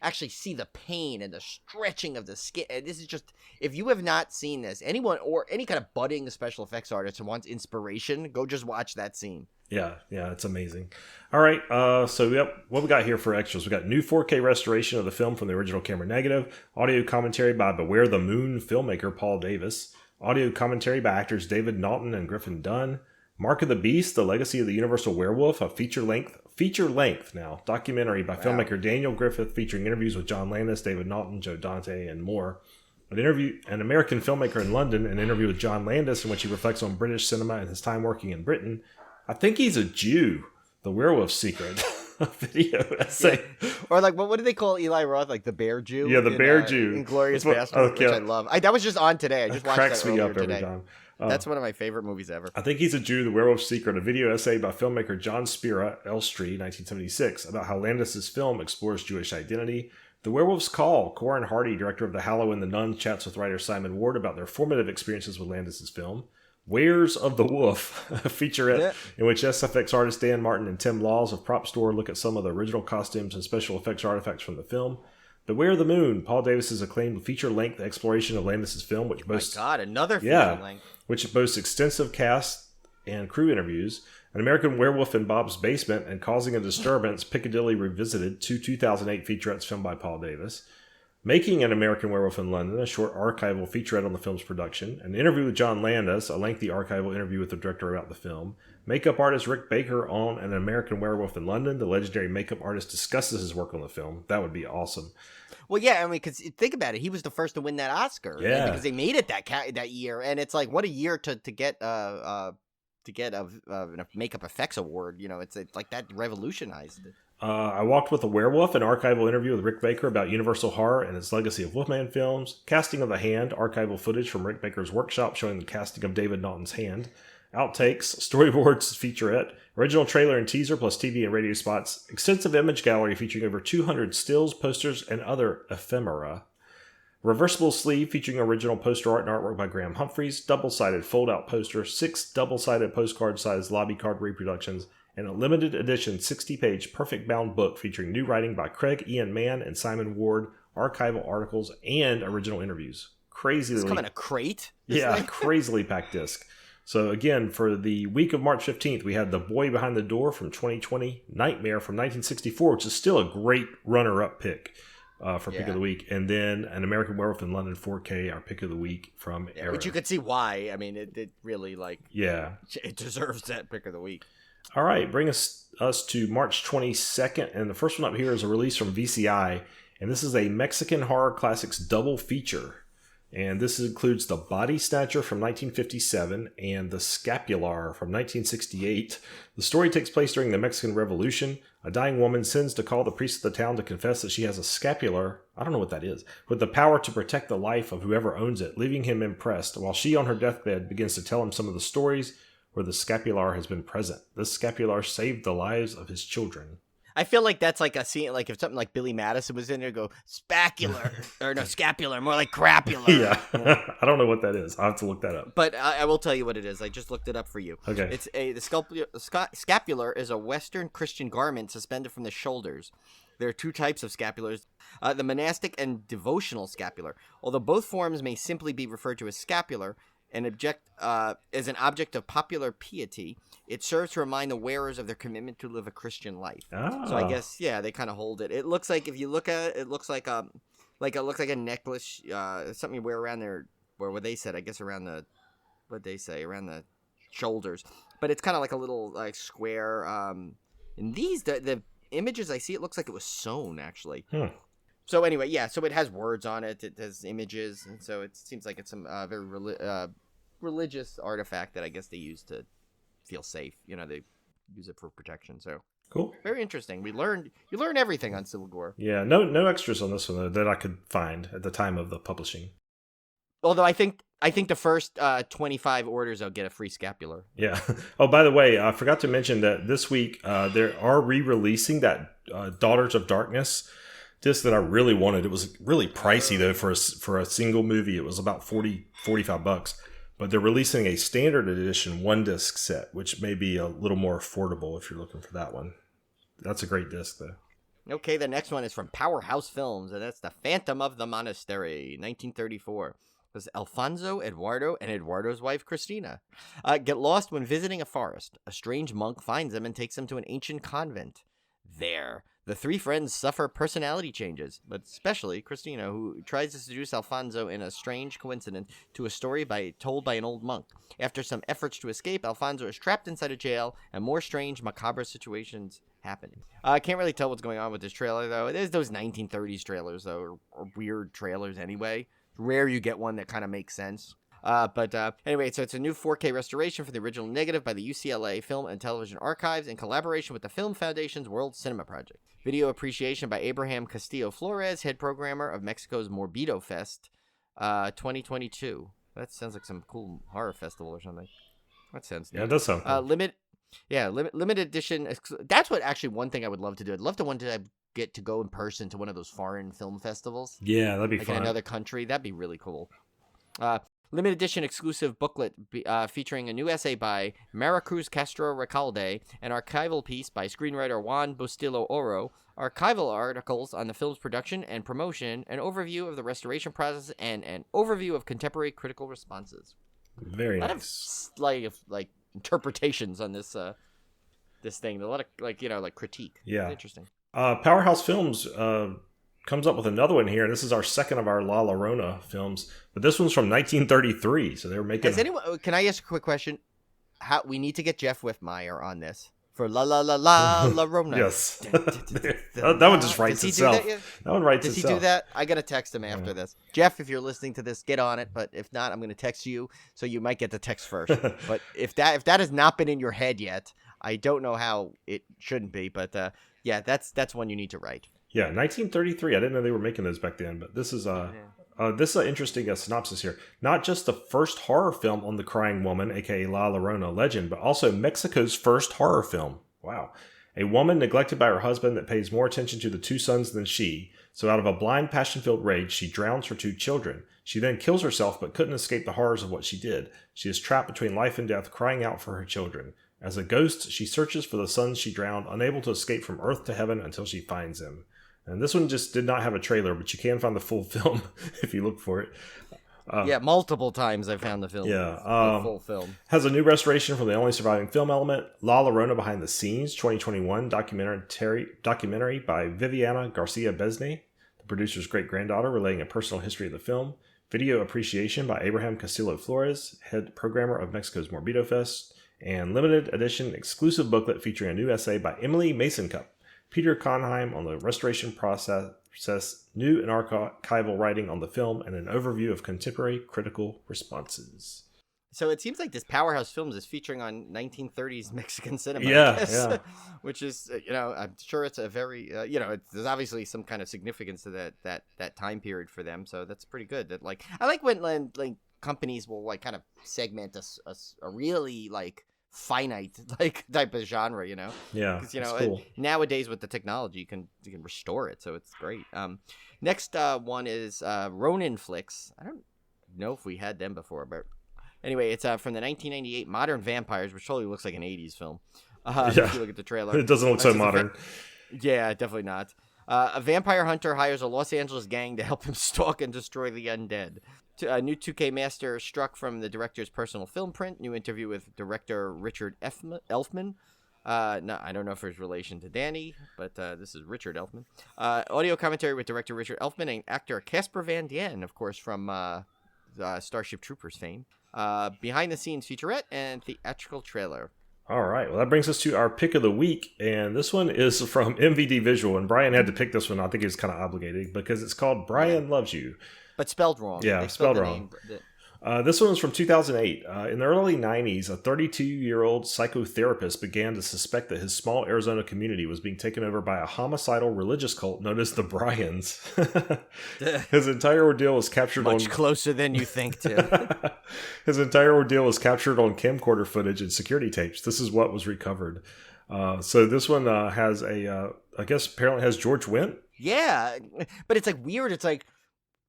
actually see the pain and the stretching of the skin. And this is just, if you have not seen this, anyone or any kind of budding special effects artist who wants inspiration, go just watch that scene. Yeah, it's amazing. All right, so what we got here for extras? We got new 4K restoration of the film from the original camera negative, audio commentary by Beware the Moon filmmaker Paul Davis, audio commentary by actors David Naughton and Griffin Dunn, Mark of the Beast: The Legacy of the Universal Werewolf, a feature length now documentary by filmmaker Daniel Griffith featuring interviews with John Landis, David Naughton, Joe Dante, and more. An American filmmaker in London, an interview with John Landis in which he reflects on British cinema and his time working in Britain. I think he's a Jew. The Werewolf Secret. A video essay. Yeah. Or like, what did they call Eli Roth? Like the Bear Jew? Yeah, the Bear Jew. Inglourious Bastard, which I love. That was just on today. I just watched cracks that me earlier up every today. time. That's one of my favorite movies ever. I think he's a Jew, The Werewolf Secret, a video essay by filmmaker John Spira, Elstree, 1976, about how Landis' film explores Jewish identity. The Werewolf's Call, Corin Hardy, director of The Hallow and the Nun, chats with writer Simon Ward about their formative experiences with Landis' film. Wares of the Wolf, a featurette in which SFX artists Dan Martin and Tim Laws of Prop Store look at some of the original costumes and special effects artifacts from the film. Beware the Moon, Paul Davis's acclaimed feature-length exploration of Landis' film, which boasts... Oh my God, another feature-length. Which boasts extensive cast and crew interviews. An American Werewolf in Bob's Basement and Causing a Disturbance, Piccadilly Revisited, two 2008 featurettes filmed by Paul Davis. Making an American Werewolf in London, a short archival featurette on the film's production. An interview with John Landis, a lengthy archival interview with the director about the film. Makeup artist Rick Baker on An American Werewolf in London. The legendary makeup artist discusses his work on the film. That would be awesome. Well, yeah, I mean, because think about it, he was the first to win that Oscar. Yeah, because they made it that year, and it's like, what a year to get a makeup effects award. You know, it's like that revolutionized it. I Walked with a Werewolf, an archival interview with Rick Baker about Universal Horror and its legacy of Wolfman films. Casting of the Hand, archival footage from Rick Baker's workshop showing the casting of David Naughton's hand. Outtakes, storyboards, featurette, original trailer and teaser plus TV and radio spots, extensive image gallery featuring over 200 stills, posters, and other ephemera. Reversible sleeve featuring original poster art and artwork by Graham Humphreys, double-sided fold-out poster, 6 double-sided postcard-sized lobby card reproductions, and a limited edition 60-page perfect bound book featuring new writing by Craig Ian Mann and Simon Ward, archival articles, and original interviews. Crazily, it's come in a crate? Yeah, crazily packed disc. So again, for the week of March 15th, we had The Boy Behind the Door from 2020, Nightmare from 1964, which is still a great runner-up pick for Pick of the Week. And then An American Werewolf in London 4K, our Pick of the Week from Arrow. But you could see why. I mean, it really, it deserves that Pick of the Week. All right, bring us to March 22nd. And the first one up here is a release from VCI. And this is a Mexican horror classics double feature. And this includes The Body Snatcher from 1957 and The Scapular from 1968. The story takes place during the Mexican Revolution. A dying woman sends to call the priest of the town to confess that she has a scapular, I don't know what that is, with the power to protect the life of whoever owns it, leaving him impressed, while she on her deathbed begins to tell him some of the stories where the scapular has been present. This scapular saved the lives of his children. I feel like that's like a scene, like if something like Billy Madison was in there, go spacular or no scapular, more like crapular. Yeah, I don't know what that is. I'll have to look that up. But I will tell you what it is. I just looked it up for you. Okay. The scapular is a Western Christian garment suspended from the shoulders. There are two types of scapulars, the monastic and devotional scapular. Although both forms may simply be referred to as scapular, as an object of popular piety, it serves to remind the wearers of their commitment to live a Christian life. Ah. So I guess, they kind of hold it. It looks like, if you look at it, it looks like a necklace, something you wear around there, or what they said, I guess around the shoulders. But it's kind of like a little like square. In these, the images I see, it looks like it was sewn actually. So anyway, so it has words on it. It has images, and so it seems like it's some very religious artifact that I guess they use to feel safe. You know, they use it for protection. So cool, very interesting. You learn everything on Civil Gore. Yeah, no extras on this one that I could find at the time of the publishing. Although I think the first 25 orders I'll get a free scapular. Yeah. Oh, by the way, I forgot to mention that this week they are re-releasing that Daughters of Darkness disc that I really wanted. It was really pricey though for a single movie. It was about $45. But they're releasing a standard edition 1-disc set, which may be a little more affordable if you're looking for that one. That's a great disc, though. Okay, the next one is from Powerhouse Films, and that's The Phantom of the Monastery, 1934. It was Alfonso, Eduardo, and Eduardo's wife, Christina. Get lost when visiting a forest. A strange monk finds them and takes them to an ancient convent. There, the three friends suffer personality changes, but especially Christina, who tries to seduce Alfonso in a strange coincidence to a story told by an old monk. After some efforts to escape, Alfonso is trapped inside a jail, and more strange, macabre situations happening. I can't really tell what's going on with this trailer, though. There's those 1930s trailers, though, or weird trailers anyway. Rare you get one that kind of makes sense. But anyway, so it's a new 4K restoration for the original negative by the UCLA Film and Television Archives in collaboration with the Film Foundation's World Cinema Project. Video appreciation by Abraham Castillo Flores, head programmer of Mexico's Morbido Fest 2022. That sounds like some cool horror festival or something. That sounds neat. Yeah, it does sound cool. Limited edition. That's what actually one thing I would love to do. I'd love to one day get to go in person to one of those foreign film festivals. Yeah, that'd be like fun. In another country. That'd be really cool. Limited edition exclusive booklet featuring a new essay by Maricruz Castro Recalde, an archival piece by screenwriter Juan Bustillo Oro, archival articles on the film's production and promotion, an overview of the restoration process, and an overview of contemporary critical responses. Very a lot nice. of like interpretations on this this thing. A lot of like critique. Yeah, interesting. Powerhouse Films comes up with another one here. This is our second of our La Llorona films, but this one's from 1933. So they were making. Can I ask a quick question? How we need to get Jeff Whitmire on this for La Llorona. Yes, that one just writes itself. That one writes itself. Does he do that? I gotta text him after this. Jeff, if you're listening to this, get on it. But if not, I'm gonna text you, so you might get the text first. But if that has not been in your head yet, I don't know how it shouldn't be. But yeah, that's one you need to write. Yeah, 1933. I didn't know they were making those back then, but this is this is an interesting synopsis here. Not just the first horror film on the crying woman, aka La Llorona legend, but also Mexico's first horror film. Wow. A woman neglected by her husband that pays more attention to the two sons than she, so out of a blind passion-filled rage, she drowns her two children. She then kills herself but couldn't escape the horrors of what she did. She is trapped between life and death, crying out for her children. As a ghost, she searches for the sons she drowned, unable to escape from earth to heaven until she finds them. And this one just did not have a trailer, but you can find the full film if you look for it. Multiple times I found the film. Yeah, full film. Has a new restoration from the only surviving film element, La Llorona Behind the Scenes, 2021 documentary by Viviana Garcia Besney, the producer's great-granddaughter, relaying a personal history of the film. Video appreciation by Abraham Castillo Flores, head programmer of Mexico's Morbido Fest, and limited edition exclusive booklet featuring a new essay by Emily Mason-Cup, Peter Conheim on the restoration process, new and archival writing on the film, and an overview of contemporary critical responses. So it seems like this Powerhouse Films is featuring on 1930s Mexican cinema. Yeah. Which is, I'm sure it's a very, there's obviously some kind of significance to that time period for them. So that's pretty good. That I like when companies will kind of segment a really finite type of genre, Yeah, because cool. Nowadays with the technology you can restore it, so it's great. Next one is Ronin Flicks. I don't know if we had them before, but anyway, it's from the 1998 Modern Vampires, which totally looks like an 80s film. If you look at the trailer, it doesn't look so modern. Yeah, definitely not. A vampire hunter hires a Los Angeles gang to help him stalk and destroy the undead. A new 2K master struck from the director's personal film print. New interview with director Richard Elfman. No, I don't know if there's relation to Danny, but this is Richard Elfman. Audio commentary with director Richard Elfman and actor Casper Van Dien, of course, from Starship Troopers fame. Behind the scenes featurette and theatrical trailer. All right. Well, that brings us to our pick of the week. And this one is from MVD Visual. And Brian had to pick this one. I think he was kind of obligated because it's called Brian Loves You. But spelled wrong. Yeah, spelled wrong. This one was from 2008. In the early 90s, a 32-year-old psychotherapist began to suspect that his small Arizona community was being taken over by a homicidal religious cult known as the Bryans. His entire ordeal was captured Much closer than you think, Tim. His entire ordeal was captured on camcorder footage and security tapes. This is what was recovered. So this one has I guess apparently has George Wendt. Yeah, but it's weird. It's like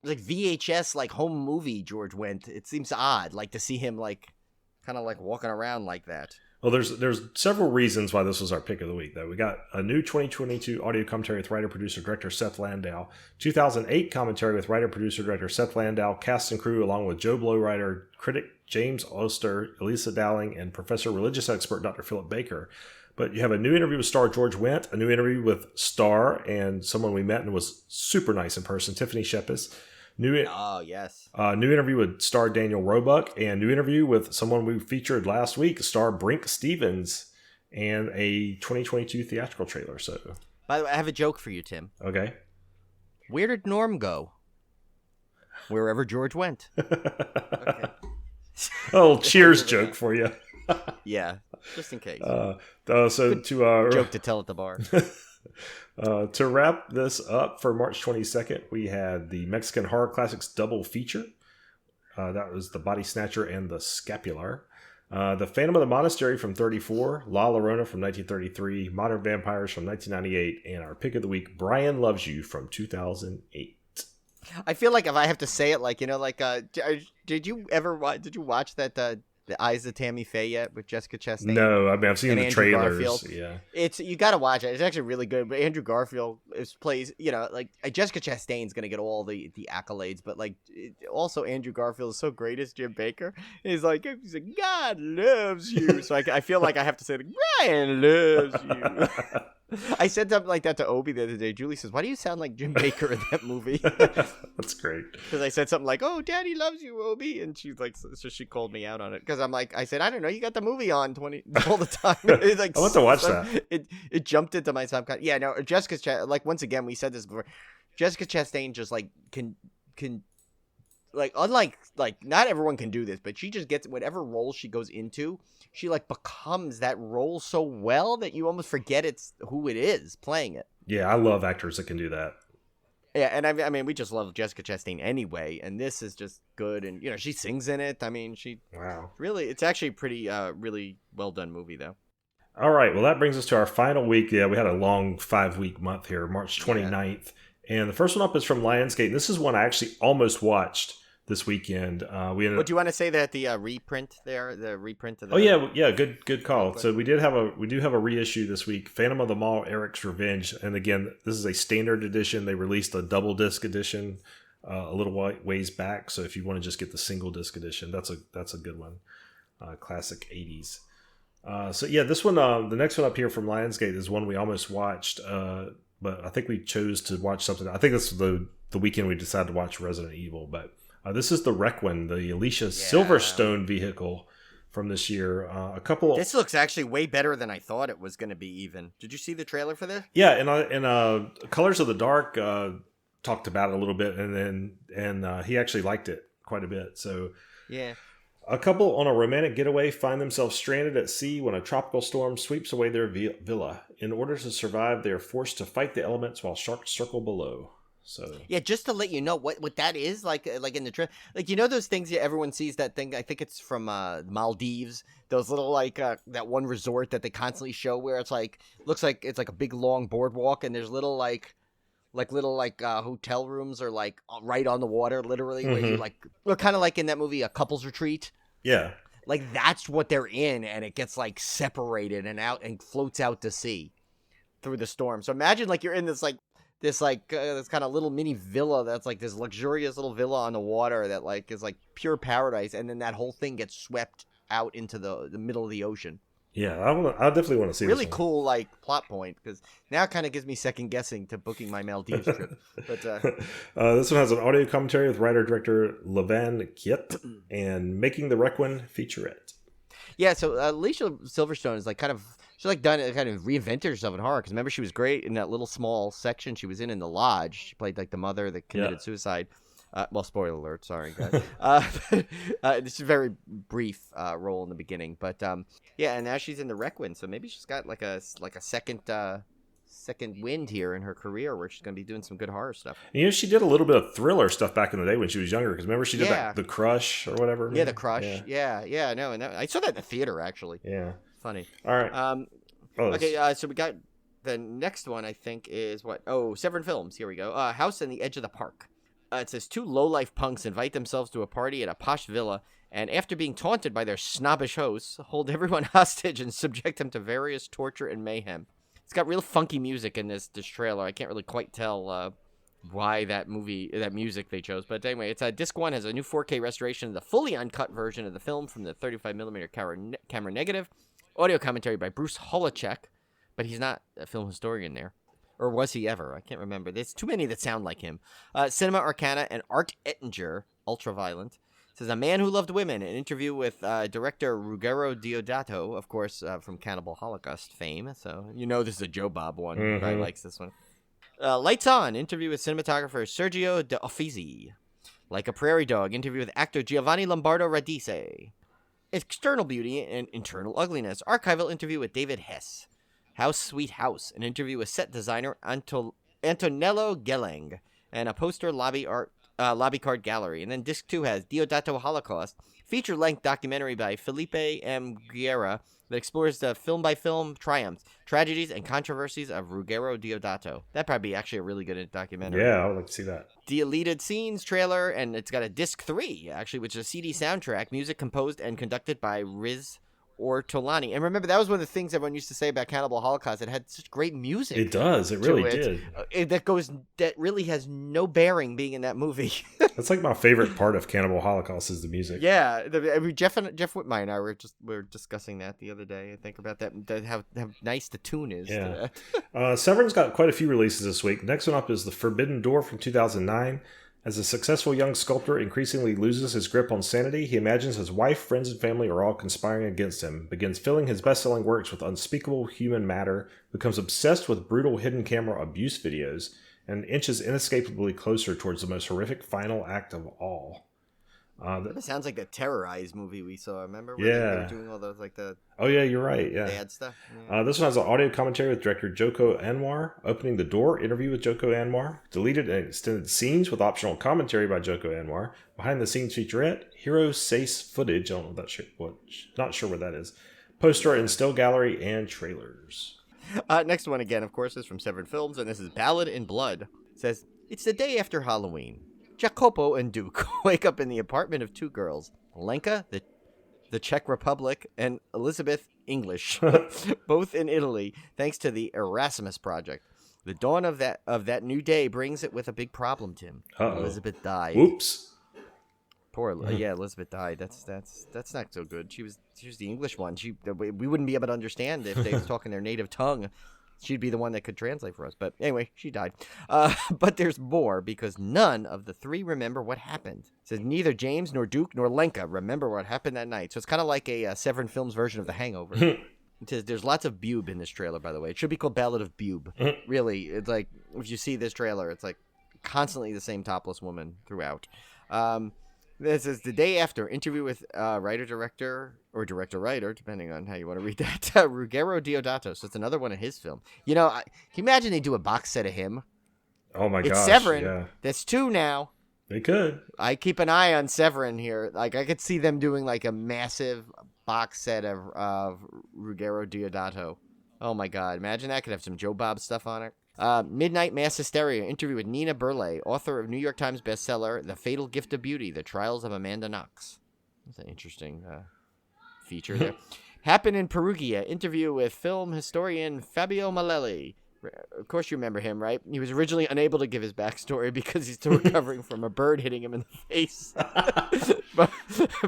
VHS home movie George Wendt. It seems odd to see him kind of walking around like that. Well, there's several reasons why this was our pick of the week, though. We got a new 2022 audio commentary with writer, producer, director Seth Landau, 2008 commentary with writer, producer, director Seth Landau, cast and crew along with Joe Blow writer, critic James Oster, Elisa Dowling, and professor religious expert Dr. Philip Baker. But you have a new interview with star George Wendt, a new interview with star and someone we met and was super nice in person, Tiffany Shepis. Oh, yes. New interview with star Daniel Roebuck, and new interview with someone we featured last week, star Brink Stevens, and a 2022 theatrical trailer. So, by the way, I have a joke for you, Tim. Okay. Where did Norm go? Wherever George went. Okay. A little Cheers joke for you. Yeah, just in case. Joke to tell at the bar. To wrap this up for March 22nd, we had the Mexican Horror Classics double feature. That was The Body Snatcher and The Scapular. The Phantom of the Monastery from 34, La Llorona from 1933, Modern Vampires from 1998, and our pick of the week, Brian Loves You from 2008. I feel like if I have to say it, like, did you watch that The Eyes of Tammy Faye yet with Jessica Chastain? No, I mean, I've seen the Andrew trailers. Garfield. Yeah, you got to watch it. It's actually really good. But Andrew Garfield plays, Jessica Chastain's gonna get all the accolades, but also Andrew Garfield is so great as Jim Baker. He's like God loves you. So I feel like I have to say Brian loves you. I said something like that to Obi the other day. Julie says, "Why do you sound like Jim Baker in that movie?" That's great. Because I said something like, "Oh, Daddy loves you, Obi," and she's like, so she called me out on it. Because I said, "I don't know, you got the movie on all the time." I want to watch that. It jumped into my subconscious. Yeah, no, Jessica. Once again, we said this before. Jessica Chastain just can unlike not everyone can do this, but she just gets whatever role she goes into. She becomes that role so well that you almost forget it's who it is playing it. Yeah, I love actors that can do that. Yeah, and I mean, we just love Jessica Chastain anyway, and this is just good, and she sings in it. I mean, really, it's actually pretty really well done movie though. All right, well that brings us to our final week. Yeah, we had a long 5-week month here, March 29th, and the first one up is from Lionsgate. This is one I actually almost watched this weekend. Do you want to say that the reprint there, the reprint of the? Oh yeah, good call. So we do have a reissue this week, Phantom of the Mall, Eric's Revenge, and again, this is a standard edition. They released a double disc edition a little ways back. So if you want to just get the single disc edition, that's a good one, classic 80s. So yeah, this one, the next one up here from Lionsgate is one we almost watched, but I think we chose to watch something. I think this was the weekend we decided to watch Resident Evil, but. This is the Requin, the Alicia Silverstone vehicle from this year. This looks actually way better than I thought it was going to be. Even did you see the trailer for this? Yeah, and Colors of the Dark talked about it a little bit, and he actually liked it quite a bit. So yeah. A couple on a romantic getaway find themselves stranded at sea when a tropical storm sweeps away their villa. In order to survive, they are forced to fight the elements while sharks circle below. So yeah, just to let you know what that is like in the trip, those things everyone sees that thing. I think it's from Maldives. Those little that one resort that they constantly show where it's looks like it's like a big long boardwalk and there's little hotel rooms or right on the water, literally, mm-hmm. where you kind of like in that movie A Couple's Retreat. Yeah, that's what they're in, and it gets separated and out and floats out to sea through the storm. So imagine you're in this this kind of little mini villa that's this luxurious little villa on the water that is pure paradise, and then that whole thing gets swept out into the middle of the ocean. Yeah, I definitely want to see really this cool plot point, because now it kind of gives me second guessing to booking my Maldives trip. But this one has an audio commentary with writer-director Levan Kiet and Making the Requin featurette. Yeah, so Alicia Silverstone is she's done kind of reinvented herself in horror, because remember she was great in that little small section she was in The Lodge. She played the mother that committed suicide. Well, spoiler alert, sorry guys. This is a very brief role in the beginning, but yeah, and now she's in the Requin, so maybe she's got a second wind here in her career where she's going to be doing some good horror stuff. She did a little bit of thriller stuff back in the day when she was younger, because remember she did The Crush or whatever. Yeah, The Crush. Yeah, no, and I saw that in the theater actually. Yeah. Funny. All right. Okay, so we got the next one, I think, is what? Oh, Severin Films. Here we go. House on the Edge of the Park. It says 2 low-life punks invite themselves to a party at a posh villa, and after being taunted by their snobbish hosts, hold everyone hostage and subject them to various torture and mayhem. It's got real funky music in this trailer. I can't really quite tell why that music they chose. But anyway, it's Disc 1 has a new 4K restoration of the fully uncut version of the film from the 35mm camera negative. Audio commentary by Bruce Holochek, but he's not a film historian there. Or was he ever? I can't remember. There's too many that sound like him. Cinema Arcana and Art Ettinger, Ultraviolent. Says A Man Who Loved Women, an interview with director Ruggero Deodato, of course, from Cannibal Holocaust fame. So you know this is a Joe Bob one. Mm-hmm. Everybody likes this one. Lights On, interview with cinematographer Sergio De Uffizi. Like a Prairie Dog, interview with actor Giovanni Lombardo Radice. External Beauty and Internal Ugliness, archival interview with David Hess. House Sweet House, an interview with set designer Antonello Geleng, and a poster lobby card gallery. And then Disc 2 has Deodato Holocaust, feature-length documentary by Felipe M. Guerra that explores the film-by-film triumphs, tragedies, and controversies of Ruggero Deodato. That'd probably be actually a really good documentary. Yeah, I would like to see that. Deleted Scenes trailer, and it's got a Disc 3, actually, which is a CD soundtrack, music composed and conducted by Riz Ortolani. And remember, that was one of the things everyone used to say about Cannibal Holocaust. It had such great music. It does. It really did. That really has no bearing being in that movie. That's like my favorite part of Cannibal Holocaust is the music. Yeah. Jeff Whitmire and I were discussing that the other day. I think about that how nice the tune is. Yeah. Severn's got quite a few releases this week. Next one up is The Forbidden Door from 2009. As a successful young sculptor increasingly loses his grip on sanity, he imagines his wife, friends, and family are all conspiring against him, begins filling his best-selling works with unspeakable human matter, becomes obsessed with brutal hidden camera abuse videos, and inches inescapably closer towards the most horrific final act of all. It sounds like the Terrorize movie we saw. Remember? Where they were doing all those Oh yeah, you're right. Yeah, bad stuff. Yeah. This one has an audio commentary with director Joko Anwar, opening the door interview with Joko Anwar, deleted and extended scenes with optional commentary by Joko Anwar, behind the scenes featurette, hero sace footage. I don't know not sure what that is. Poster and still gallery and trailers. Next one again, of course, is from Severin Films, and this is Ballad in Blood. It says it's the day after Halloween. Jacopo and Duke wake up in the apartment of 2 girls, Lenka, the Czech Republic, and Elizabeth, English, both in Italy, thanks to the Erasmus Project. The dawn of that new day brings it with a big problem, Tim. Uh-oh. Elizabeth died. Oops. Elizabeth died. That's not so good. She was the English one. We wouldn't be able to understand if they was talking their native tongue. She'd be the one that could translate for us. But anyway, she died. But there's more, because none of the 3 remember what happened. It says neither James nor Duke nor Lenka remember what happened that night. So it's kind of like a Severin Films version of The Hangover. It says there's lots of boob in this trailer, by the way. It should be called Ballad of Boob. Really, it's like, if you see this trailer, it's like constantly the same topless woman throughout. This is the day after interview with writer-director, or director-writer, depending on how you want to read that, Ruggero Deodato. So it's another one of his film. You know, can you imagine they do a box set of him? Oh my gosh. It's Severin. Yeah. That's 2 now. They could. I keep an eye on Severin here. Like, I could see them doing like a massive box set of Ruggero Deodato. Oh my God. Imagine that. Could have some Joe Bob stuff on it. Midnight Mass Hysteria, interview with Nina Burleigh, author of New York Times bestseller, The Fatal Gift of Beauty, The Trials of Amanda Knox. That's an interesting feature there. Happen in Perugia, interview with film historian Fabio Malelli. Of course you remember him, right? He was originally unable to give his backstory because he's still recovering from a bird hitting him in the face.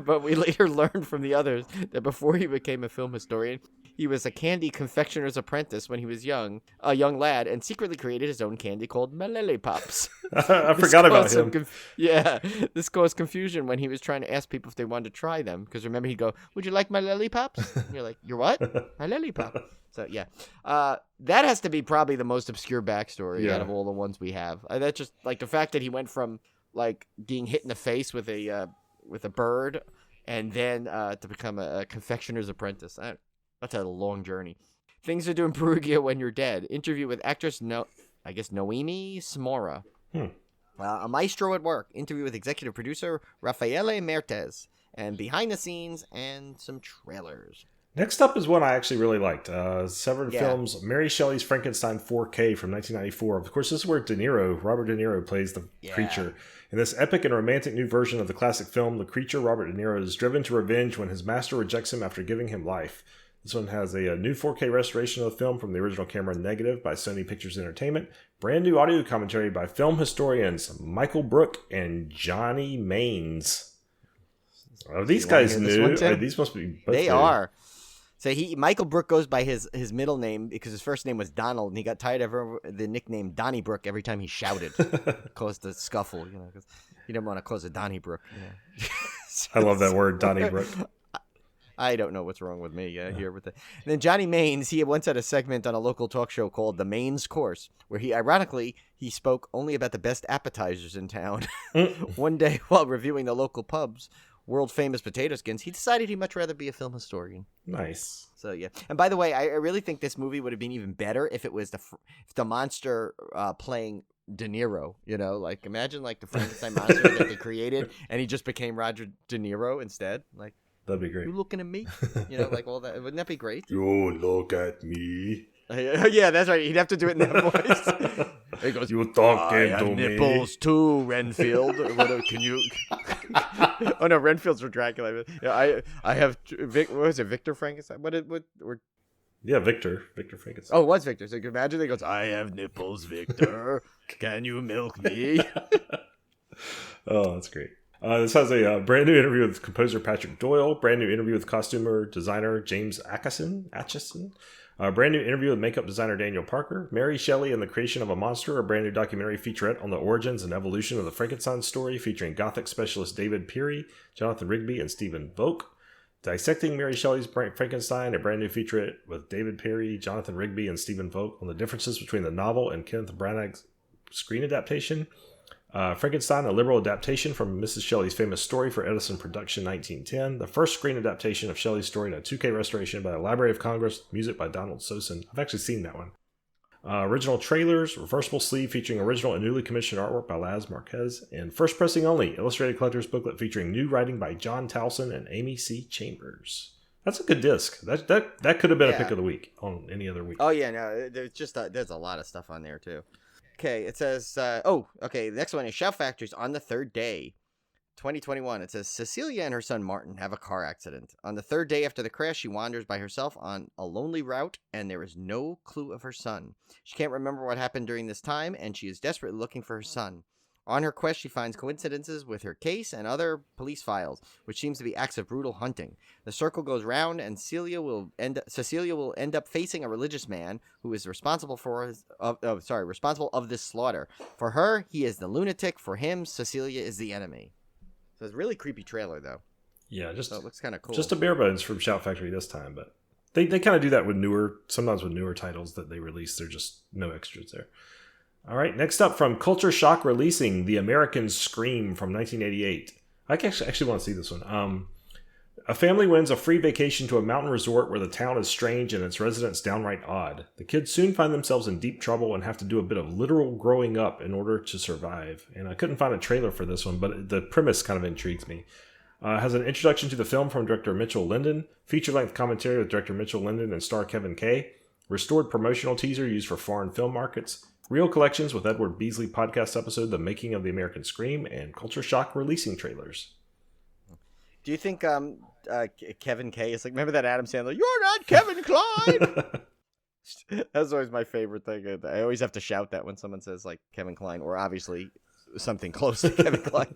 but we later learned from the others that before he became a film historian, he was a candy confectioner's apprentice when he was a young lad, and secretly created his own candy called Malele Pops. I forgot about him. This caused confusion when he was trying to ask people if they wanted to try them. Because remember, he'd go, "Would you like my lollipops?" And you're like, "You're what?" "My lollipop." So yeah, that has to be probably the most obscure backstory out of all the ones we have. That's just like the fact that he went from like being hit in the face with a bird, and then to become a confectioner's apprentice. That's a long journey. Things to do in Perugia when you're dead. Interview with actress Noemi Smora. A maestro at work. Interview with executive producer Raffaele Mertes. And behind the scenes and some trailers. Next up is one I actually really liked. Severin Yeah. Films' Mary Shelley's Frankenstein 4K from 1994. Of course, this is where Robert De Niro, plays the creature. In this epic and romantic new version of the classic film, the creature, Robert De Niro, is driven to revenge when his master rejects him after giving him life. This one has a new 4K restoration of the film from the original camera negative by Sony Pictures Entertainment. Brand new audio commentary by film historians Michael Brook and Johnny Maines. Are these guys new? These must be. They new. are. So Michael Brook goes by his middle name because his first name was Donald, and he got tired of the nickname Donnybrook every time he shouted. Caused a scuffle, because he didn't want to cause a Donnybrook. I love that word, Donnybrook. I don't know what's wrong with me here with it. And then Johnny Maines, he once had a segment on a local talk show called The Maines Course, where he spoke only about the best appetizers in town. One day, while reviewing the local pub's world-famous potato skins, he decided he'd much rather be a film historian. Nice. So, yeah. And by the way, I really think this movie would have been even better if it was the monster playing De Niro, like imagine like the Frankenstein monster that they created, and he just became Roger De Niro instead. Like, that'd be great. You looking at me? Like all that. Wouldn't that be great? You look at me. Yeah, that's right. He'd have to do it in that voice. He goes, "You talking to me?" Nipples too, Renfield. Can you? Oh no, Renfield's for Dracula. I have. What was it? Victor Frankenstein. Yeah, Victor Frankenstein. Oh, it was Victor. So you can imagine. He goes, "I have nipples, Victor. Can you milk me?" Oh, that's great. This has a brand new interview with composer Patrick Doyle, brand new interview with costumer designer James Atchison, a brand new interview with makeup designer Daniel Parker, Mary Shelley and the Creation of a Monster, a brand new documentary featurette on the origins and evolution of the Frankenstein story featuring Gothic specialist David Peary, Jonathan Rigby, and Stephen Volk. Dissecting Mary Shelley's Frankenstein, a brand new featurette with David Peary, Jonathan Rigby, and Stephen Volk on the differences between the novel and Kenneth Branagh's screen adaptation. Frankenstein, a liberal adaptation from Mrs. Shelley's famous story for Edison Production 1910. The first screen adaptation of Shelley's story in a 2K restoration by the Library of Congress, music by Donald Sosin. I've actually seen that one. Original trailers, reversible sleeve featuring original and newly commissioned artwork by Laz Marquez, and first pressing only, illustrated collector's booklet featuring new writing by John Towson and Amy C. Chambers. That's a good disc. That could have been a pick of the week on any other week. Oh yeah, no, there's a lot of stuff on there too. Okay, it says, the next one is Shout Factory's On the Third Day, 2021. It says, Cecilia and her son Martin have a car accident. On the third day after the crash, she wanders by herself on a lonely route, and there is no clue of her son. She can't remember what happened during this time, and she is desperately looking for her son. On her quest, she finds coincidences with her case and other police files, which seems to be acts of brutal hunting. The circle goes round, and Cecilia will end up facing a religious man who is responsible of this slaughter. For her, he is the lunatic. For him, Cecilia is the enemy. So it's a really creepy trailer, though. Yeah, so it looks kind of cool. Just a bare bones from Shout Factory this time, but they kind of do that with sometimes with newer titles that they release. There's just no extras there. All right, next up from Culture Shock releasing The American Scream from 1988. I actually want to see this one. A family wins a free vacation to a mountain resort where the town is strange and its residents downright odd. The kids soon find themselves in deep trouble and have to do a bit of literal growing up in order to survive. And I couldn't find a trailer for this one, but the premise kind of intrigues me. It has an introduction to the film from director Mitchell Linden, feature-length commentary with director Mitchell Linden and star Kevin Kay, restored promotional teaser used for foreign film markets, real collections with Edward Beasley podcast episode The Making of the American Scream, and Culture Shock releasing trailers. Do you think Kevin Kay is like, remember that Adam Sandler, "You're not Kevin Kline"? That's always my favorite thing. I always have to shout that when someone says like Kevin Kline, or obviously something close to Kevin Kline.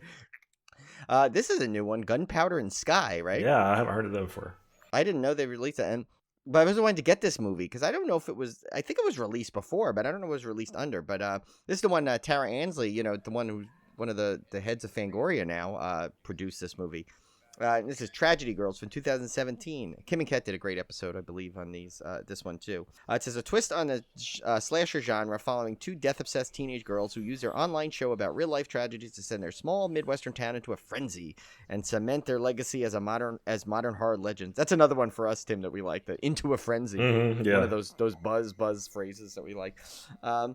This is a new one, Gunpowder and Sky, right? Yeah, I haven't heard of them before. I didn't know they released it, but I wasn't wanting to get this movie because I don't know if it was. I think it was released before, but I don't know what it was released under. But this is the one Tara Ansley, the one of the heads of Fangoria now, produced this movie. This is Tragedy Girls from 2017. Kim and Kat did a great episode, I believe, on this one too. It says a twist on the slasher genre following two death-obsessed teenage girls who use their online show about real-life tragedies to send their small Midwestern town into a frenzy and cement their legacy as modern horror legends. That's another one for us, Tim, that we like, the into a frenzy. Mm-hmm, yeah. One of those buzz phrases that we like. I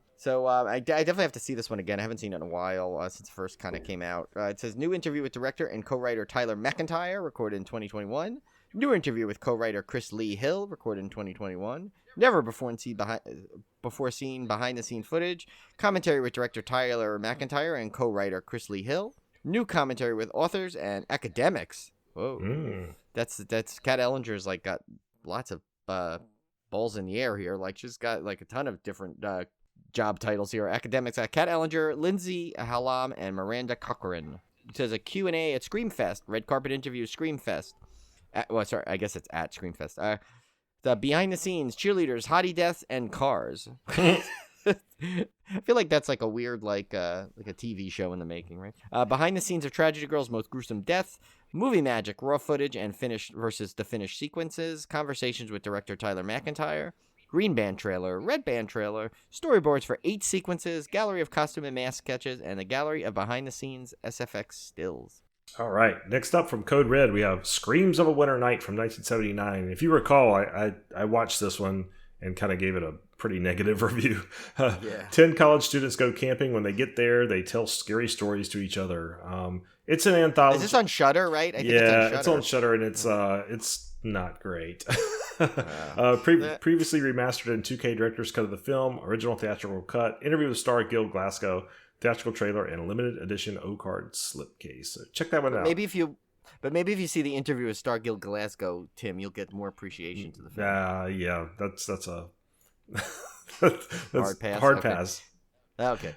definitely have to see this one again. I haven't seen it in a while since it first kind of came out. It says new interview with director and co-writer Tyler McIntyre, recorded in 2021. New interview with co-writer Chris Lee Hill, recorded in 2021. Never before seen behind-the-scene footage. Commentary with director Tyler McIntyre and co-writer Chris Lee Hill. New commentary with authors and academics. Whoa. That's Kat Ellinger's like got lots of balls in the air here. Like she's got like a ton of different job titles here. Academics: Kat Ellinger, Lindsay Hallam, and Miranda Cochran. It says a Q&A at Screamfest. Red carpet interview Screamfest. I guess it's at Screamfest. The behind the scenes cheerleaders, hottie deaths, and cars. I feel like that's like a weird like a TV show in the making, right? Behind the scenes of Tragedy Girl's most gruesome death, movie magic, raw footage, and finished versus the finished sequences. Conversations with director Tyler McIntyre. Green band trailer, red band trailer, storyboards for 8 sequences, gallery of costume and mask sketches, and a gallery of behind the scenes SFX stills. All right. Next up from Code Red, we have Screams of a Winter Night from 1979. If you recall, I watched this one and kind of gave it a pretty negative review. 10 college students go camping. When they get there, they tell scary stories to each other. It's an anthology. Is this on Shudder, right? I think it's on Shudder, and it's not great. Previously remastered in 2K director's cut of the film, original theatrical cut, interview with star Gil Glasgow, theatrical trailer, and a limited edition O-card slipcase. So check that one out. Maybe if you see the interview with star Gil Glasgow, Tim, you'll get more appreciation to the film. Yeah, that's a hard pass. Pass. Okay.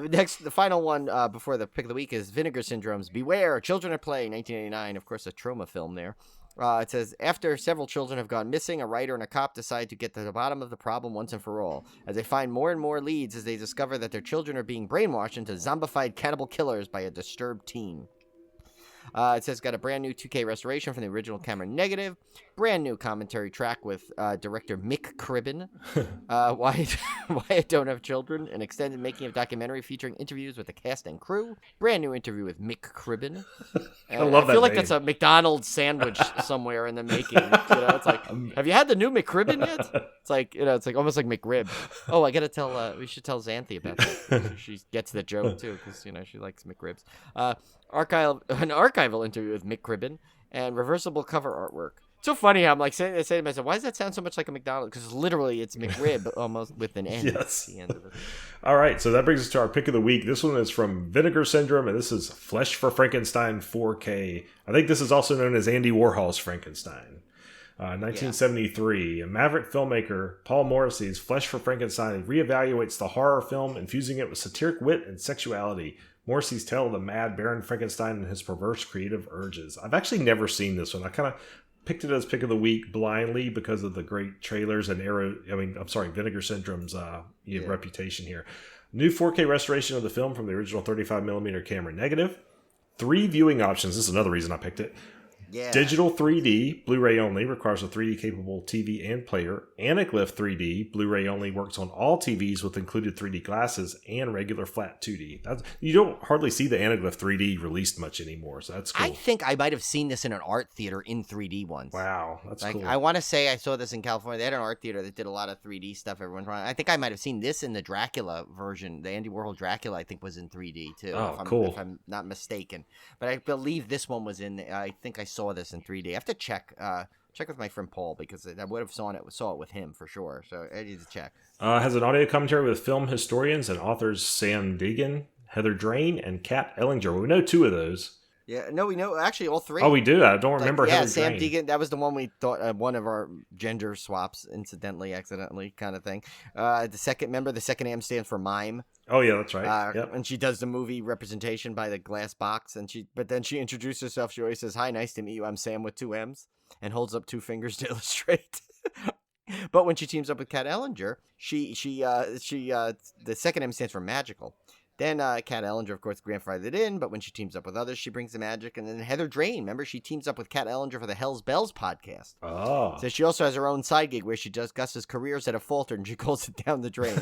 Next, the final one before the pick of the week is Vinegar Syndrome's Beware, Children at Play, 1989. Of course, a trauma film there. It says, after several children have gone missing, a writer and a cop decide to get to the bottom of the problem once and for all, as they find more and more leads as they discover that their children are being brainwashed into zombified cannibal killers by a disturbed teen. It says got a brand new 2K restoration from the original camera negative, brand new commentary track with director Mick Cribben, Why I Don't Have Children, an extended making of documentary featuring interviews with the cast and crew, brand new interview with Mick Cribben. I love that. I feel like name. that's a McDonald's sandwich somewhere in the making. It's like, have you had the new McCribbin yet? It's like, it's like almost like McRib. Oh, I gotta tell. We should tell Xanthi about that. She gets the joke too, because she likes McRibs. An archival interview with Mick Cribben and reversible cover artwork. So funny how I'm like saying to myself, why does that sound so much like a McDonald's? Because literally it's McRib almost with an N yes. at the end of it. All right, so that brings us to our pick of the week. This one is from Vinegar Syndrome, and this is Flesh for Frankenstein 4K. I think this is also known as Andy Warhol's Frankenstein. 1973, a maverick filmmaker, Paul Morrissey's Flesh for Frankenstein reevaluates the horror film, infusing it with satiric wit and sexuality. Morrissey's tale of the mad Baron Frankenstein and his perverse creative urges. I've actually never seen this one. I kind of picked it as pick of the week blindly because of the great trailers and Vinegar Syndrome's reputation here. New 4K restoration of the film from the original 35mm camera negative. 3 viewing options. This is another reason I picked it. Yeah. Digital 3D, Blu-ray only, requires a 3D capable TV and player. Anaglyph 3D, Blu-ray only, works on all TVs with included 3D glasses and regular flat 2D. You don't hardly see the Anaglyph 3D released much anymore, so that's cool. I think I might have seen this in an art theater in 3D once. Wow, that's cool. I want to say I saw this in California. They had an art theater that did a lot of 3D stuff every once in a while. I think I might have seen this in the Dracula version. The Andy Warhol Dracula, I think, was in 3D too. Cool. If I'm not mistaken. But I believe this one was in. I think I saw this in 3D. I have to check with my friend Paul because I would have saw it with him for sure. So I need to check. Has an audio commentary with film historians and authors Sam Deegan, Heather Drain, and Kat Ellinger. We know 2 of those. Yeah, no, we know actually all 3. Oh, we do. I don't remember. Heather Sam Drain. Deegan. That was the one we thought one of our gender swaps, accidentally, kind of thing. The second M stands for mime. Oh yeah, that's right. Yep. And she does the movie representation by the glass box, but then she introduces herself. She always says, "Hi, nice to meet you. I'm Sam with 2 M's," and holds up 2 fingers to illustrate. But when she teams up with Kat Ellinger, the second M stands for magical. Then Kat Ellinger, of course, grandfathered in, but when she teams up with others, she brings the magic. And then Heather Drain, remember, she teams up with Kat Ellinger for the Hell's Bells podcast. Oh. So she also has her own side gig where she discusses careers that have faltered and she calls it down the drain.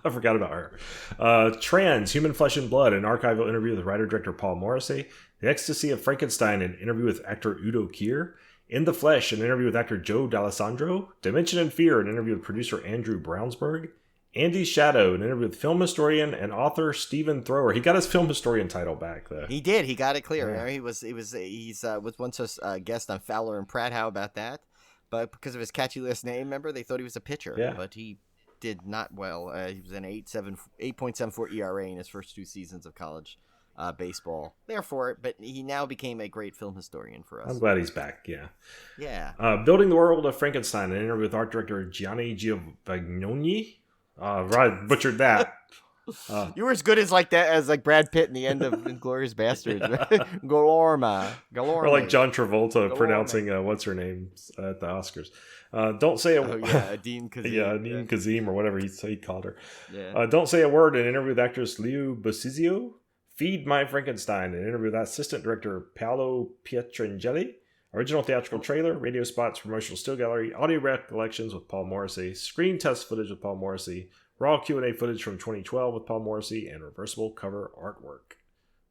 I forgot about her. Trans, Human Flesh and Blood, an archival interview with writer-director Paul Morrissey. The Ecstasy of Frankenstein, an interview with actor Udo Kier. In the Flesh, an interview with actor Joe D'Alessandro. Dimension and Fear, an interview with producer Andrew Brownsberg. Andy's Shadow, an interview with film historian and author Stephen Thrower. He got his film historian title back, though. He did. He got it clear. Yeah. He's was once a guest on Fowler and Pratt. How about that? But because of his catchy last name, remember, they thought he was a pitcher. Yeah. But he did not well. He was an 8.74 ERA in his first 2 seasons of college baseball. Therefore, but he now became a great film historian for us. I'm glad he's back, yeah. Yeah. Building the World of Frankenstein, an interview with art director Gianni Giovagnoni. Right, butchered that. You were as good as like Brad Pitt in the end of Inglourious Bastards. Galorma. Or like John Travolta Galorma. pronouncing what's her name at the Oscars. Don't say a Adine Kazim. Yeah, Adine Kazim or whatever he called her. Yeah. Don't say a word. An interview with actress Leo Bosizio. Feed My Frankenstein. An interview with assistant director Paolo Pietrangeli. Original theatrical trailer, radio spots, promotional still gallery, audio recollections with Paul Morrissey, screen test footage with Paul Morrissey, raw Q&A footage from 2012 with Paul Morrissey, and reversible cover artwork.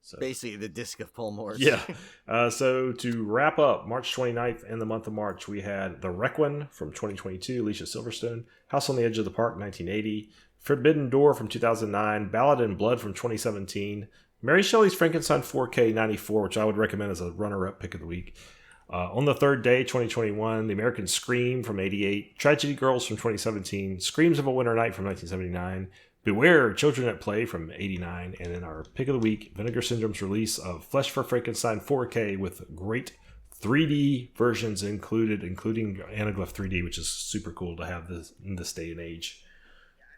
So basically the disc of Paul Morrissey. Yeah. So to wrap up, March 29th in the month of March, we had The Requiem from 2022, Alicia Silverstone, House on the Edge of the Park, 1980, Forbidden Door from 2009, Ballad in Blood from 2017, Mary Shelley's Frankenstein 4K 94, which I would recommend as a runner-up pick of the week. On the Third Day, 2021, The American Scream from 88, Tragedy Girls from 2017, Screams of a Winter Night from 1979, Beware, Children at Play from 89, and in our pick of the week, Vinegar Syndrome's release of Flesh for Frankenstein 4K with great 3D versions included, including Anaglyph 3D, which is super cool to have this in this day and age.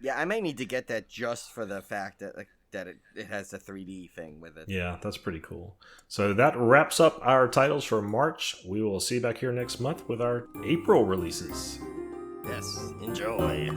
Yeah, I might need to get that just for the fact that it has the 3D thing with it. Yeah, that's pretty cool. So that wraps up our titles for March. We will see you back here next month with our April releases. Yes, enjoy.